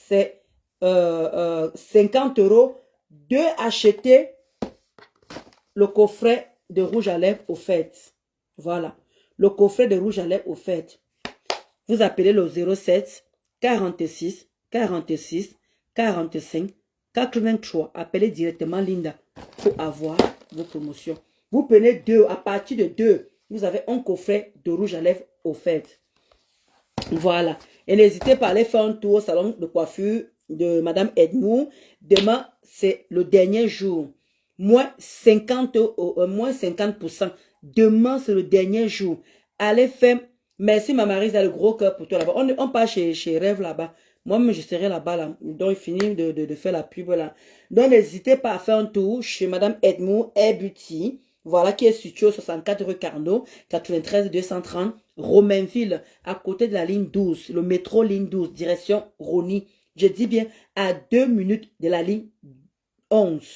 c'est 50 €. De acheter le coffret de rouge à lèvres au fait. Voilà. Le coffret de rouge à lèvres au fait. Vous appelez le 07 46 46 45 83. Appelez directement Linda pour avoir vos promotions. Vous prenez 2, à partir de 2, vous avez un coffret de rouge à lèvres offert. Voilà. Et n'hésitez pas à aller faire un tour au salon de coiffure de Madame Edmou. Demain, c'est le dernier jour. Moins 50%. Demain, c'est le dernier jour. Allez faire. Merci, ma Marisa, le gros cœur pour toi là-bas. On part chez Rêve là-bas. Moi-même, je serai là-bas, là. Donc, il finit de faire la pub, là. Donc, n'hésitez pas à faire un tour chez Madame Edmou Hair Beauty. Voilà, qui est située au 64 rue Carnot, 93 230, Romainville, à côté de la ligne 12, le métro ligne 12, direction Rony. Je dis bien, à 2 minutes de la ligne 11.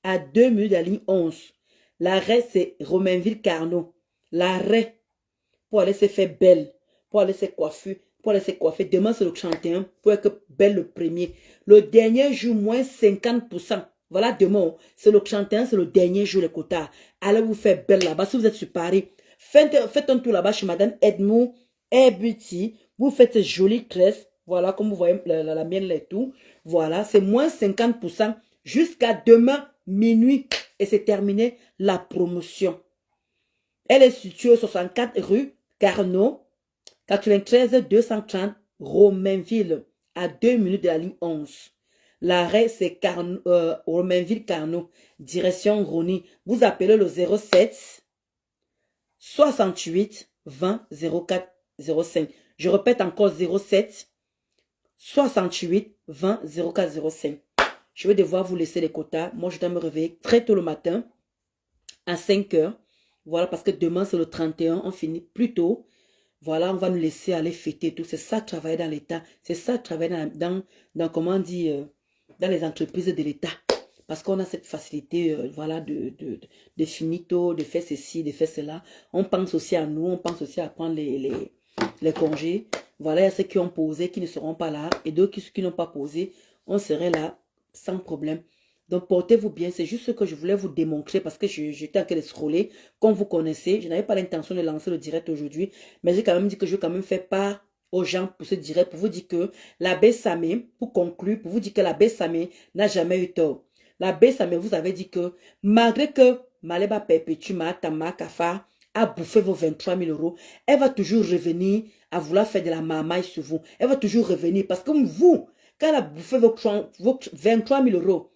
À 2 minutes de la ligne 11. L'arrêt, c'est Romainville-Carnot. L'arrêt, pour aller se faire belle, pour aller se coiffer. Demain, c'est le 31, pour être belle le premier. Le dernier jour, moins 50%. Voilà, demain, c'est le 31, c'est le dernier jour, les quotas. Allez vous faire belle là-bas. Si vous êtes sur Paris, faites un tour là-bas chez Madame Edmou Hair Beauty. Vous faites ces jolies tresses. Voilà, comme vous voyez, la mienne là et tout. Voilà, c'est moins 50% jusqu'à demain minuit. Et c'est terminé la promotion. Elle est située au 64 rue Carnot, 93 230 Romainville, à 2 minutes de la ligne 11. L'arrêt, c'est Romainville-Carnot, direction Rony. Vous appelez le 07 68 20 04 05. Je répète encore 07 68 20 04 05. Je vais devoir vous laisser les quotas. Moi, je dois me réveiller très tôt le matin, à 5 heures. Voilà, parce que demain, c'est le 31. On finit plus tôt. Voilà, on va nous laisser aller fêter tout. C'est ça, travailler dans l'État. C'est ça, travailler dans comment on dit, dans les entreprises de l'État. Parce qu'on a cette facilité, voilà, de finito, de faire ceci, de faire cela. On pense aussi à nous, on pense aussi à prendre les congés. Voilà, il y a ceux qui ont posé, qui ne seront pas là. Et d'autres qui n'ont pas posé, on serait là sans problème. Donc, portez-vous bien. C'est juste ce que je voulais vous démontrer parce que j'étais en train de scroller. Comme vous connaissez, je n'avais pas l'intention de lancer le direct aujourd'hui. Mais j'ai quand même dit que je vais quand même faire part aux gens pour ce direct. Pour vous dire que l'abbé Samé, pour conclure, pour vous dire que l'abbé Samé n'a jamais eu tort. L'abbé Samé vous avait dit que malgré que Maleba Perpétue, Mahatama Kafa a bouffé vos 23 000 euros, elle va toujours revenir à vouloir faire de la marmaille sur vous. Elle va toujours revenir parce que vous, quand elle a bouffé vos 23 000 euros,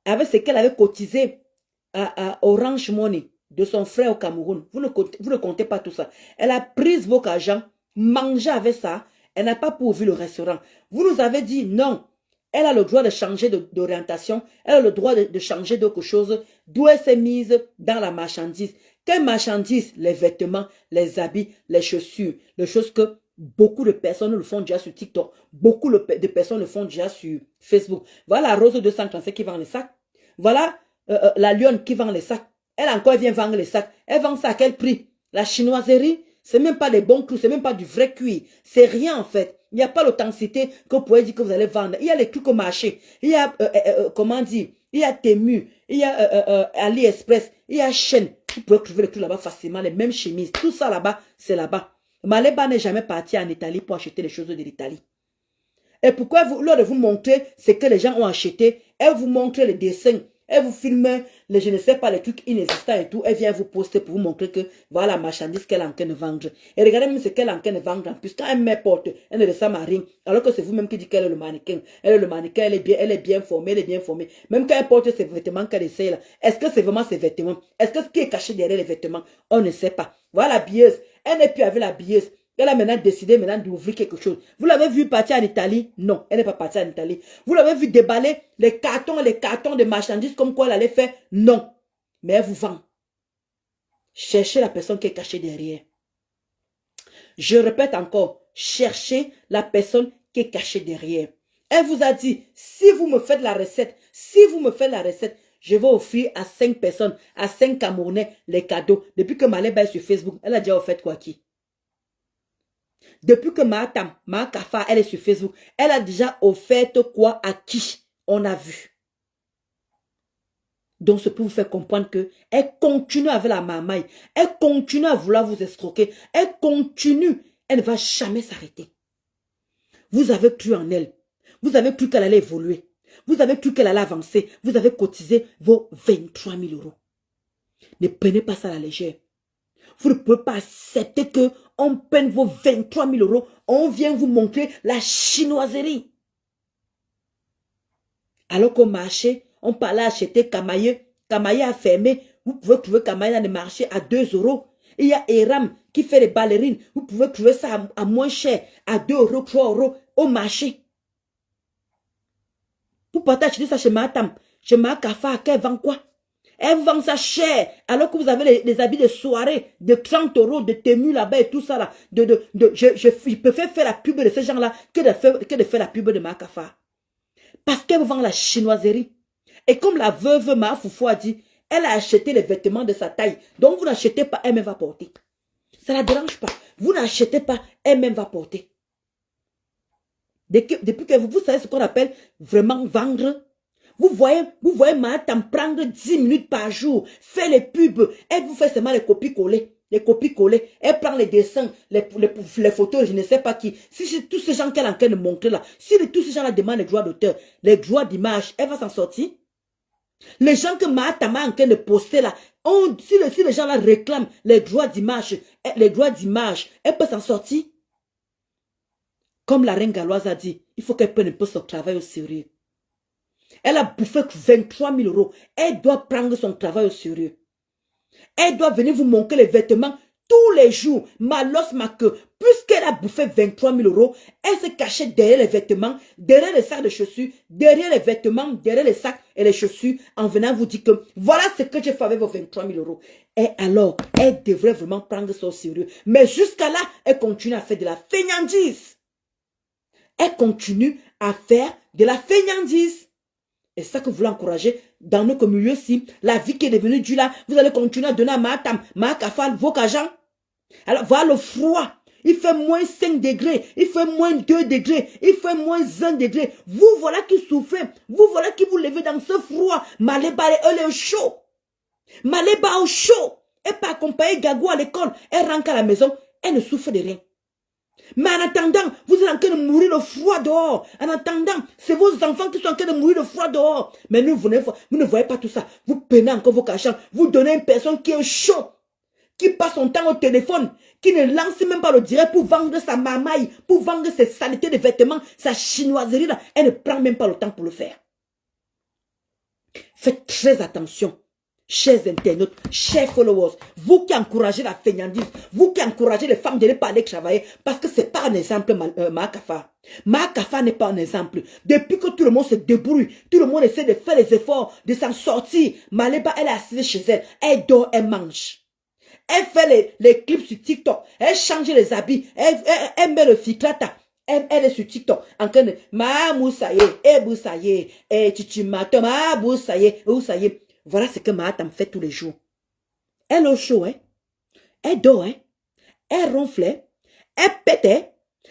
avec ce qu'elle avait cotisé à Orange Money de son frère au Cameroun, vous ne comptez pas tout ça. Elle a pris vos argent, mangé avec ça, elle n'a pas pourvu le restaurant. Vous nous avez dit non, elle a le droit de changer d'orientation, elle a le droit de changer d'autre chose, d'où elle s'est mise dans la marchandise. Quelle marchandise? Les vêtements, les habits, les chaussures, les choses que beaucoup de personnes le font déjà sur TikTok. Beaucoup de personnes le font déjà sur Facebook. Voilà la Rose 237 qui vend les sacs. Voilà la Lionne qui vend les sacs. Elle encore elle vient vendre les sacs. Elle vend ça à quel prix? La chinoiserie, c'est même pas des bons cuirs, c'est même pas du vrai cuir. C'est rien en fait. Il n'y a pas l'authenticité que vous pouvez dire que vous allez vendre. Il y a les trucs au marché. Il y a, comment dire, il y a Temu, il y a AliExpress, il y a Shein. Vous pouvez trouver les trucs là-bas facilement, les mêmes chemises. Tout ça là-bas, c'est là-bas. Maleba n'est jamais parti en Italie pour acheter les choses de l'Italie. Et pourquoi, lors de vous montrer ce que les gens ont acheté, elle vous montre les dessins, elle vous filme, je ne sais pas, les trucs inexistants et tout, elle vient vous poster pour vous montrer que voilà la marchandise qu'elle est en train de vendre. Et regardez même ce qu'elle est en train de vendre en plus. Quand elle met porte, elle ne ressemble à rien. Alors que c'est vous-même qui dites qu'elle est le mannequin. Elle est le mannequin, elle est bien formée, elle est bien formée. Même quand elle porte ses vêtements qu'elle essaye là, est-ce que c'est vraiment ses vêtements? Est-ce que ce qui est caché derrière les vêtements? On ne sait pas. Voilà la billeuse. Elle n'est plus avec la billeuse. Elle a maintenant décidé d'ouvrir quelque chose. Vous l'avez vu partir en Italie? Non, elle n'est pas partie en Italie. Vous l'avez vu déballer les cartons de marchandises comme quoi elle allait faire? Non. Mais elle vous vend. Cherchez la personne qui est cachée derrière. Je répète encore, cherchez la personne qui est cachée derrière. Elle vous a dit, si vous me faites la recette, je vais offrir à 5 personnes, à 5 Camerounais, les cadeaux. Depuis que Maleba est sur Facebook, elle a déjà offert quoi qui? Depuis que Kafa, elle est sur Facebook, elle a déjà offert quoi à qui? On a vu. Donc, c'est pour vous faire comprendre que elle continue avec la marmaille. Elle continue à vouloir vous escroquer. Elle continue. Elle ne va jamais s'arrêter. Vous avez cru en elle. Vous avez cru qu'elle allait évoluer. Vous avez cru qu'elle allait avancer. Vous avez cotisé vos 23 000 euros. Ne prenez pas ça à la légère. Vous ne pouvez pas accepter qu'on peine vos 23 000 euros. On vient vous montrer la chinoiserie. Alors qu'au marché, on parlait acheter Kamaye. Kamaye a fermé. Vous pouvez trouver Kamaye dans le marché à 2 euros. Il y a Eram qui fait les ballerines. Vous pouvez trouver ça à moins cher, à 2 euros, 3 euros au marché. Vous partez acheter ça chez Matam, chez Kafa, qu'elle vend quoi? Elle vend ça cher, alors que vous avez les habits de soirée de 30 euros, de Temu là-bas et tout ça là. Je préfère faire la pub de ces gens-là que de faire la pub de Kafa. Parce qu'elle vend la chinoiserie. Et comme la veuve Ma Foufou a dit, elle a acheté les vêtements de sa taille. Donc vous n'achetez pas, elle-même va porter. Ça ne la dérange pas. Vous n'achetez pas, elle-même va porter. Depuis que vous savez ce qu'on appelle vraiment vendre. Vous voyez Matam prendre 10 minutes par jour, faire les pubs. Elle vous fait seulement les copies-coller. les copies-collées. Elle prend les dessins, les photos, je ne sais pas qui. Si tous ces gens qu'elle est en train de montrer là, si tous ces gens-là demandent les droits d'auteur, les droits d'image, elle va s'en sortir. Les gens que Mahatama est en train de poster là, si les gens là réclament les droits d'image, elle peut s'en sortir. Comme la reine galloise a dit, il faut qu'elle prenne un peu son travail au sérieux. Elle a bouffé 23 000 euros. Elle doit prendre son travail au sérieux. Elle doit venir vous montrer les vêtements tous les jours. Malos ma queue. Puisqu'elle a bouffé 23 000 euros, elle se cachait derrière les vêtements, derrière les sacs de chaussures, derrière les vêtements, derrière les sacs et les chaussures, en venant vous dire que voilà ce que j'ai fait avec vos 23 000 euros. Et alors, elle devrait vraiment prendre ça au sérieux. Mais jusqu'à là, elle continue à faire de la fainéantise. Elle continue à faire de la fainéantise. Et c'est ça que vous voulez encourager dans notre milieu-ci. La vie qui est devenue dure là, vous allez continuer à donner à Mahatam, Mahakafal, vos agents. Alors, voilà le froid. Il fait moins 5 degrés. Il fait moins 2 degrés. Il fait moins 1 degré. Vous voilà qui souffrez. Vous voilà qui vous levez dans ce froid. Maleba, elle est au chaud. Maleba au chaud. Elle peut accompagner Gagou à l'école. Elle rentre à la maison. Elle ne souffre de rien. Mais en attendant, vous êtes en train de mourir de froid dehors. En attendant, c'est vos enfants qui sont en train de mourir de froid dehors. Mais nous, vous ne voyez pas tout ça. Vous peinez encore vos cachants. Vous donnez à une personne qui est chaud, qui passe son temps au téléphone, qui ne lance même pas le direct pour vendre sa mamaille, pour vendre ses saletés de vêtements, sa chinoiserie là. Elle ne prend même pas le temps pour le faire. Faites très attention. Chers internautes, chers followers, vous qui encouragez la fainéantise, vous qui encouragez les femmes de ne pas aller travailler, parce que ce n'est pas un exemple, Mahakafa. Mahakafa n'est pas un exemple. Depuis que tout le monde se débrouille, tout le monde essaie de faire les efforts, de s'en sortir, Maleba, elle est assise chez elle, elle dort, elle mange. Elle fait les clips sur TikTok, elle change les habits, elle met le ficlata. Elle est sur TikTok, en train de Mamoussaye, Boussaye, Chichimato, Mamoussaye, Boussaye. Voilà ce que Mahatam fait tous les jours. Elle est au chaud, hein? Elle dort, hein? Elle ronfle, hein? Elle pète, hein?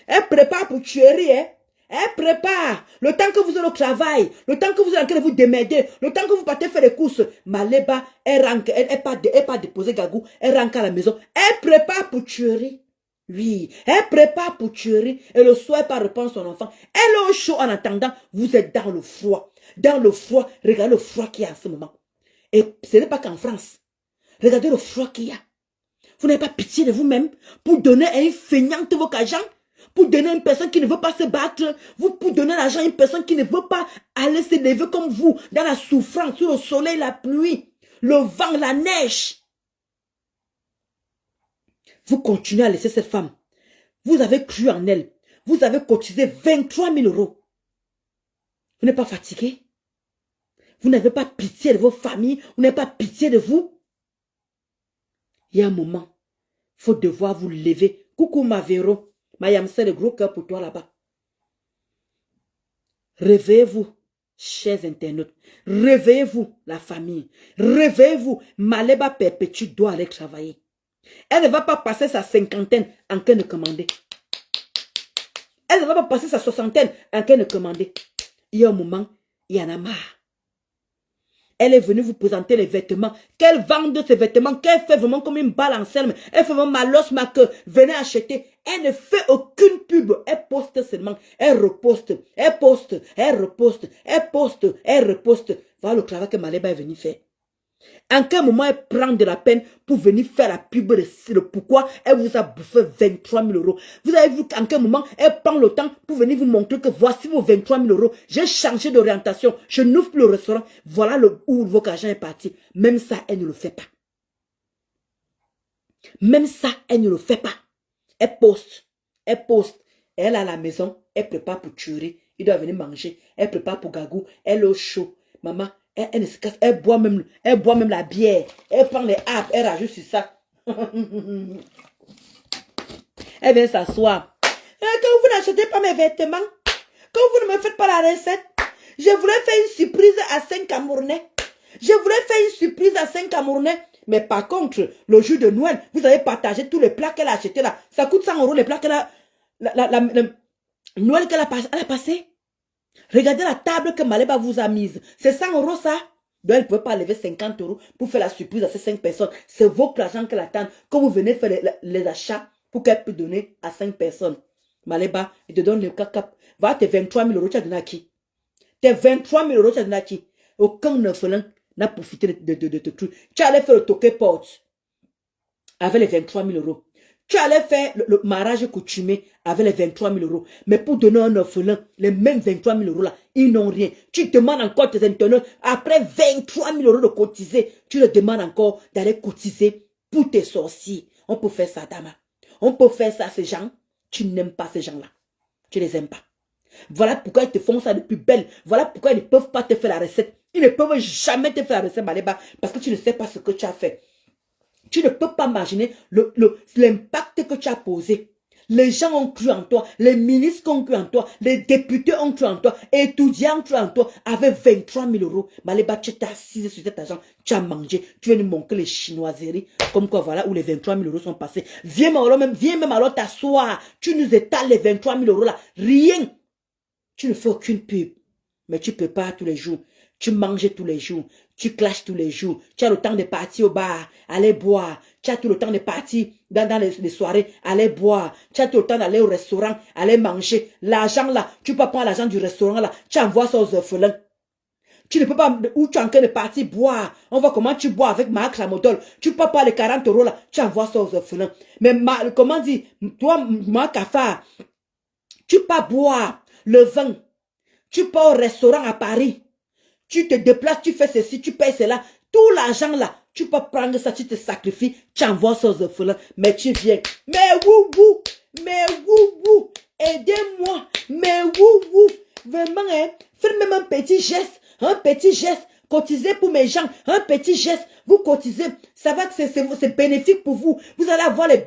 Elle prépare pour tuerie, hein? Elle prépare. Le temps que vous êtes au travail, le temps que vous êtes en train de vous démerder, le temps que vous partez faire les courses, Maleba, elle rentre, elle part déposer Gagou, elle rentre à la maison. Elle prépare pour tuerie. Oui, elle prépare pour tuerie et le soir, elle part reprendre son enfant. Elle est au chaud en attendant, vous êtes dans le froid. Dans le froid, regardez le froid qu'il y a en ce moment. Et ce n'est pas qu'en France. Regardez le froid qu'il y a. Vous n'avez pas pitié de vous-même pour donner à une feignante vos agents, pour donner à une personne qui ne veut pas se battre, pour donner l'argent à une personne qui ne veut pas aller se lever comme vous, dans la souffrance, sous le soleil, la pluie, le vent, la neige. Vous continuez à laisser cette femme. Vous avez cru en elle. Vous avez cotisé 23 000 euros. Vous n'êtes pas fatigué? Vous n'avez pas pitié de vos familles, vous n'avez pas pitié de vous. Il y a un moment, il faut devoir vous lever. Coucou ma Véro, Mayam, c'est le gros cœur pour toi là-bas. Réveillez-vous, chers internautes. Réveillez-vous, la famille. Réveillez-vous. Maleba Perpétue doit aller travailler. Elle ne va pas passer sa cinquantaine en train de commander. Elle ne va pas passer sa soixantaine en train de commander. Il y a un moment, il y en a marre. Elle est venue vous présenter les vêtements. Qu'elle vende ses vêtements. Qu'elle fait vraiment comme une balle en scène. Elle fait vraiment malos ma queue. Venez acheter. Elle ne fait aucune pub. Elle poste seulement. Elle reposte. Elle poste. Elle reposte. Elle poste. Elle reposte. Voilà le travail que Maleba est venue faire. En quel moment elle prend de la peine pour venir faire la pub de pourquoi elle vous a bouffé 23 000 euros. Vous avez vu qu'en quel moment elle prend le temps pour venir vous montrer que voici vos 23 000 euros. J'ai changé d'orientation. Je n'ouvre plus le restaurant. Voilà où votre argent est parti. Même ça, elle ne le fait pas. Même ça, elle ne le fait pas. Elle poste. Elle poste. Elle est à la maison. Elle prépare pour tuer. Il doit venir manger. Elle prépare pour Gagou. Elle est au chaud. Maman. Elle ne se casse, elle boit même la bière. Elle prend les apps, elle rajoute sur ça. Elle vient s'asseoir. Quand vous n'achetez pas mes vêtements, quand vous ne me faites pas la recette, je voulais faire une surprise à 5 Camerounais. Je voulais faire une surprise à 5 Camerounais. Mais par contre, le jour de Noël, vous avez partagé tous les plats qu'elle a achetés là. Ça coûte 100 euros les plats qu'elle a... Noël qu'elle a passé. Regardez la table que Maleba vous a mise. C'est 100 euros ça. Donc, elle ne pouvait pas lever 50 € pour faire la surprise à ces 5 personnes. C'est votre argent qu'elle attend. Quand vous venez faire les achats pour qu'elle puisse donner à 5 personnes. Maléba, il te donne le cap. Va tes 23 000 €, tu as donné à qui? Tes 23 000 €, tu as donné à qui? Aucun orphelin n'a profité de te truc. Tu allais faire le toquet porte avec les 23 000 €. Tu allais faire le mariage coutumé avec les 23 000 €. Mais pour donner un orphelin, les mêmes 23 000 € là, ils n'ont rien. Tu demandes encore tes internautes, après 23 000 € de cotiser, tu leur demandes encore d'aller cotiser pour tes sorciers. On peut faire ça, Dama. On peut faire ça à ces gens. Tu n'aimes pas ces gens-là. Tu les aimes pas. Voilà pourquoi ils te font ça de plus belle. Voilà pourquoi ils ne peuvent pas te faire la recette. Ils ne peuvent jamais te faire la recette, Maléba, parce que tu ne sais pas ce que tu as fait. Tu ne peux pas imaginer l'impact que tu as posé. Les gens ont cru en toi, les ministres ont cru en toi, les députés ont cru en toi, les étudiants ont cru en toi, avec 23 000 €. Maléba, tu t'es assise sur cet argent, tu as mangé, tu viens de manquer les chinoiseries, comme quoi voilà où les 23 000 € sont passés. Viens même alors t'asseoir, tu nous étales les 23 000 € là, rien. Tu ne fais aucune pub, mais tu peux pas tous les jours. Tu manges tous les jours, tu clashes tous les jours, tu as le temps de partir au bar, aller boire, tu as tout le temps de partir dans les soirées, aller boire, tu as tout le temps d'aller au restaurant, aller manger. L'argent là, tu peux pas prendre l'argent du restaurant là, tu envoies ça aux orphelins. Tu ne peux pas, où tu es en train de partir boire, on voit comment tu bois avec Marc Ramodol, tu peux pas prendre les 40 € là, tu envoies ça aux orphelins. Mais comment dire, toi, Marc Afar, tu peux pas boire le vin, tu pars au restaurant à Paris, tu te déplaces, tu fais ceci, tu payes cela. Tout l'argent là, tu peux prendre ça, tu te sacrifies, tu envoies ça aux orphelins. Mais tu viens, mais wou, aidez-moi, mais wou, vraiment, hein, faites même un petit geste, cotisez pour mes gens, un petit geste, vous cotisez, ça va que c'est bénéfique pour vous. Vous allez avoir les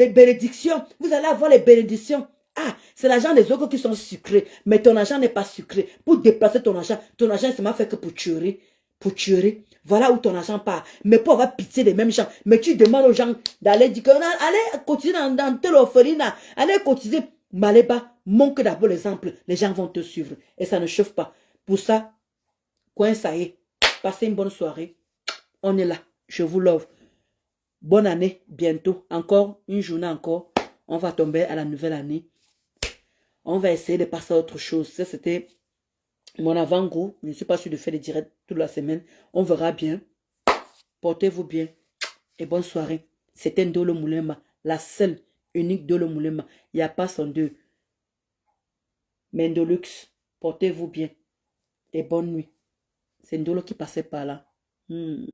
bénédictions, vous allez avoir les bénédictions. Ah, c'est l'argent des autres qui sont sucrés, mais ton argent n'est pas sucré. Pour déplacer ton argent ça m'a fait que pour tuer. Voilà où ton argent part. Mais pour avoir pitié des mêmes gens. Mais tu demandes aux gens d'aller dire que allez cotiser dans tel orphelinat, allez cotiser. Maléba, montre d'abord l'exemple. Les gens vont te suivre. Et ça ne chauffe pas. Pour ça, coin ça y est. Passez une bonne soirée. On est là. Je vous love. Bonne année, bientôt. Encore une journée encore. On va tomber à la nouvelle année. On va essayer de passer à autre chose. Ça, c'était mon avant-goût. Je ne suis pas sûr de faire des directs toute la semaine. On verra bien. Portez-vous bien. Et bonne soirée. C'était Ndolo Moulema. La seule, unique Ndolo Moulema. Il n'y a pas son deux. Mais Ndolux. Portez-vous bien. Et bonne nuit. C'est Ndolo qui passait par là.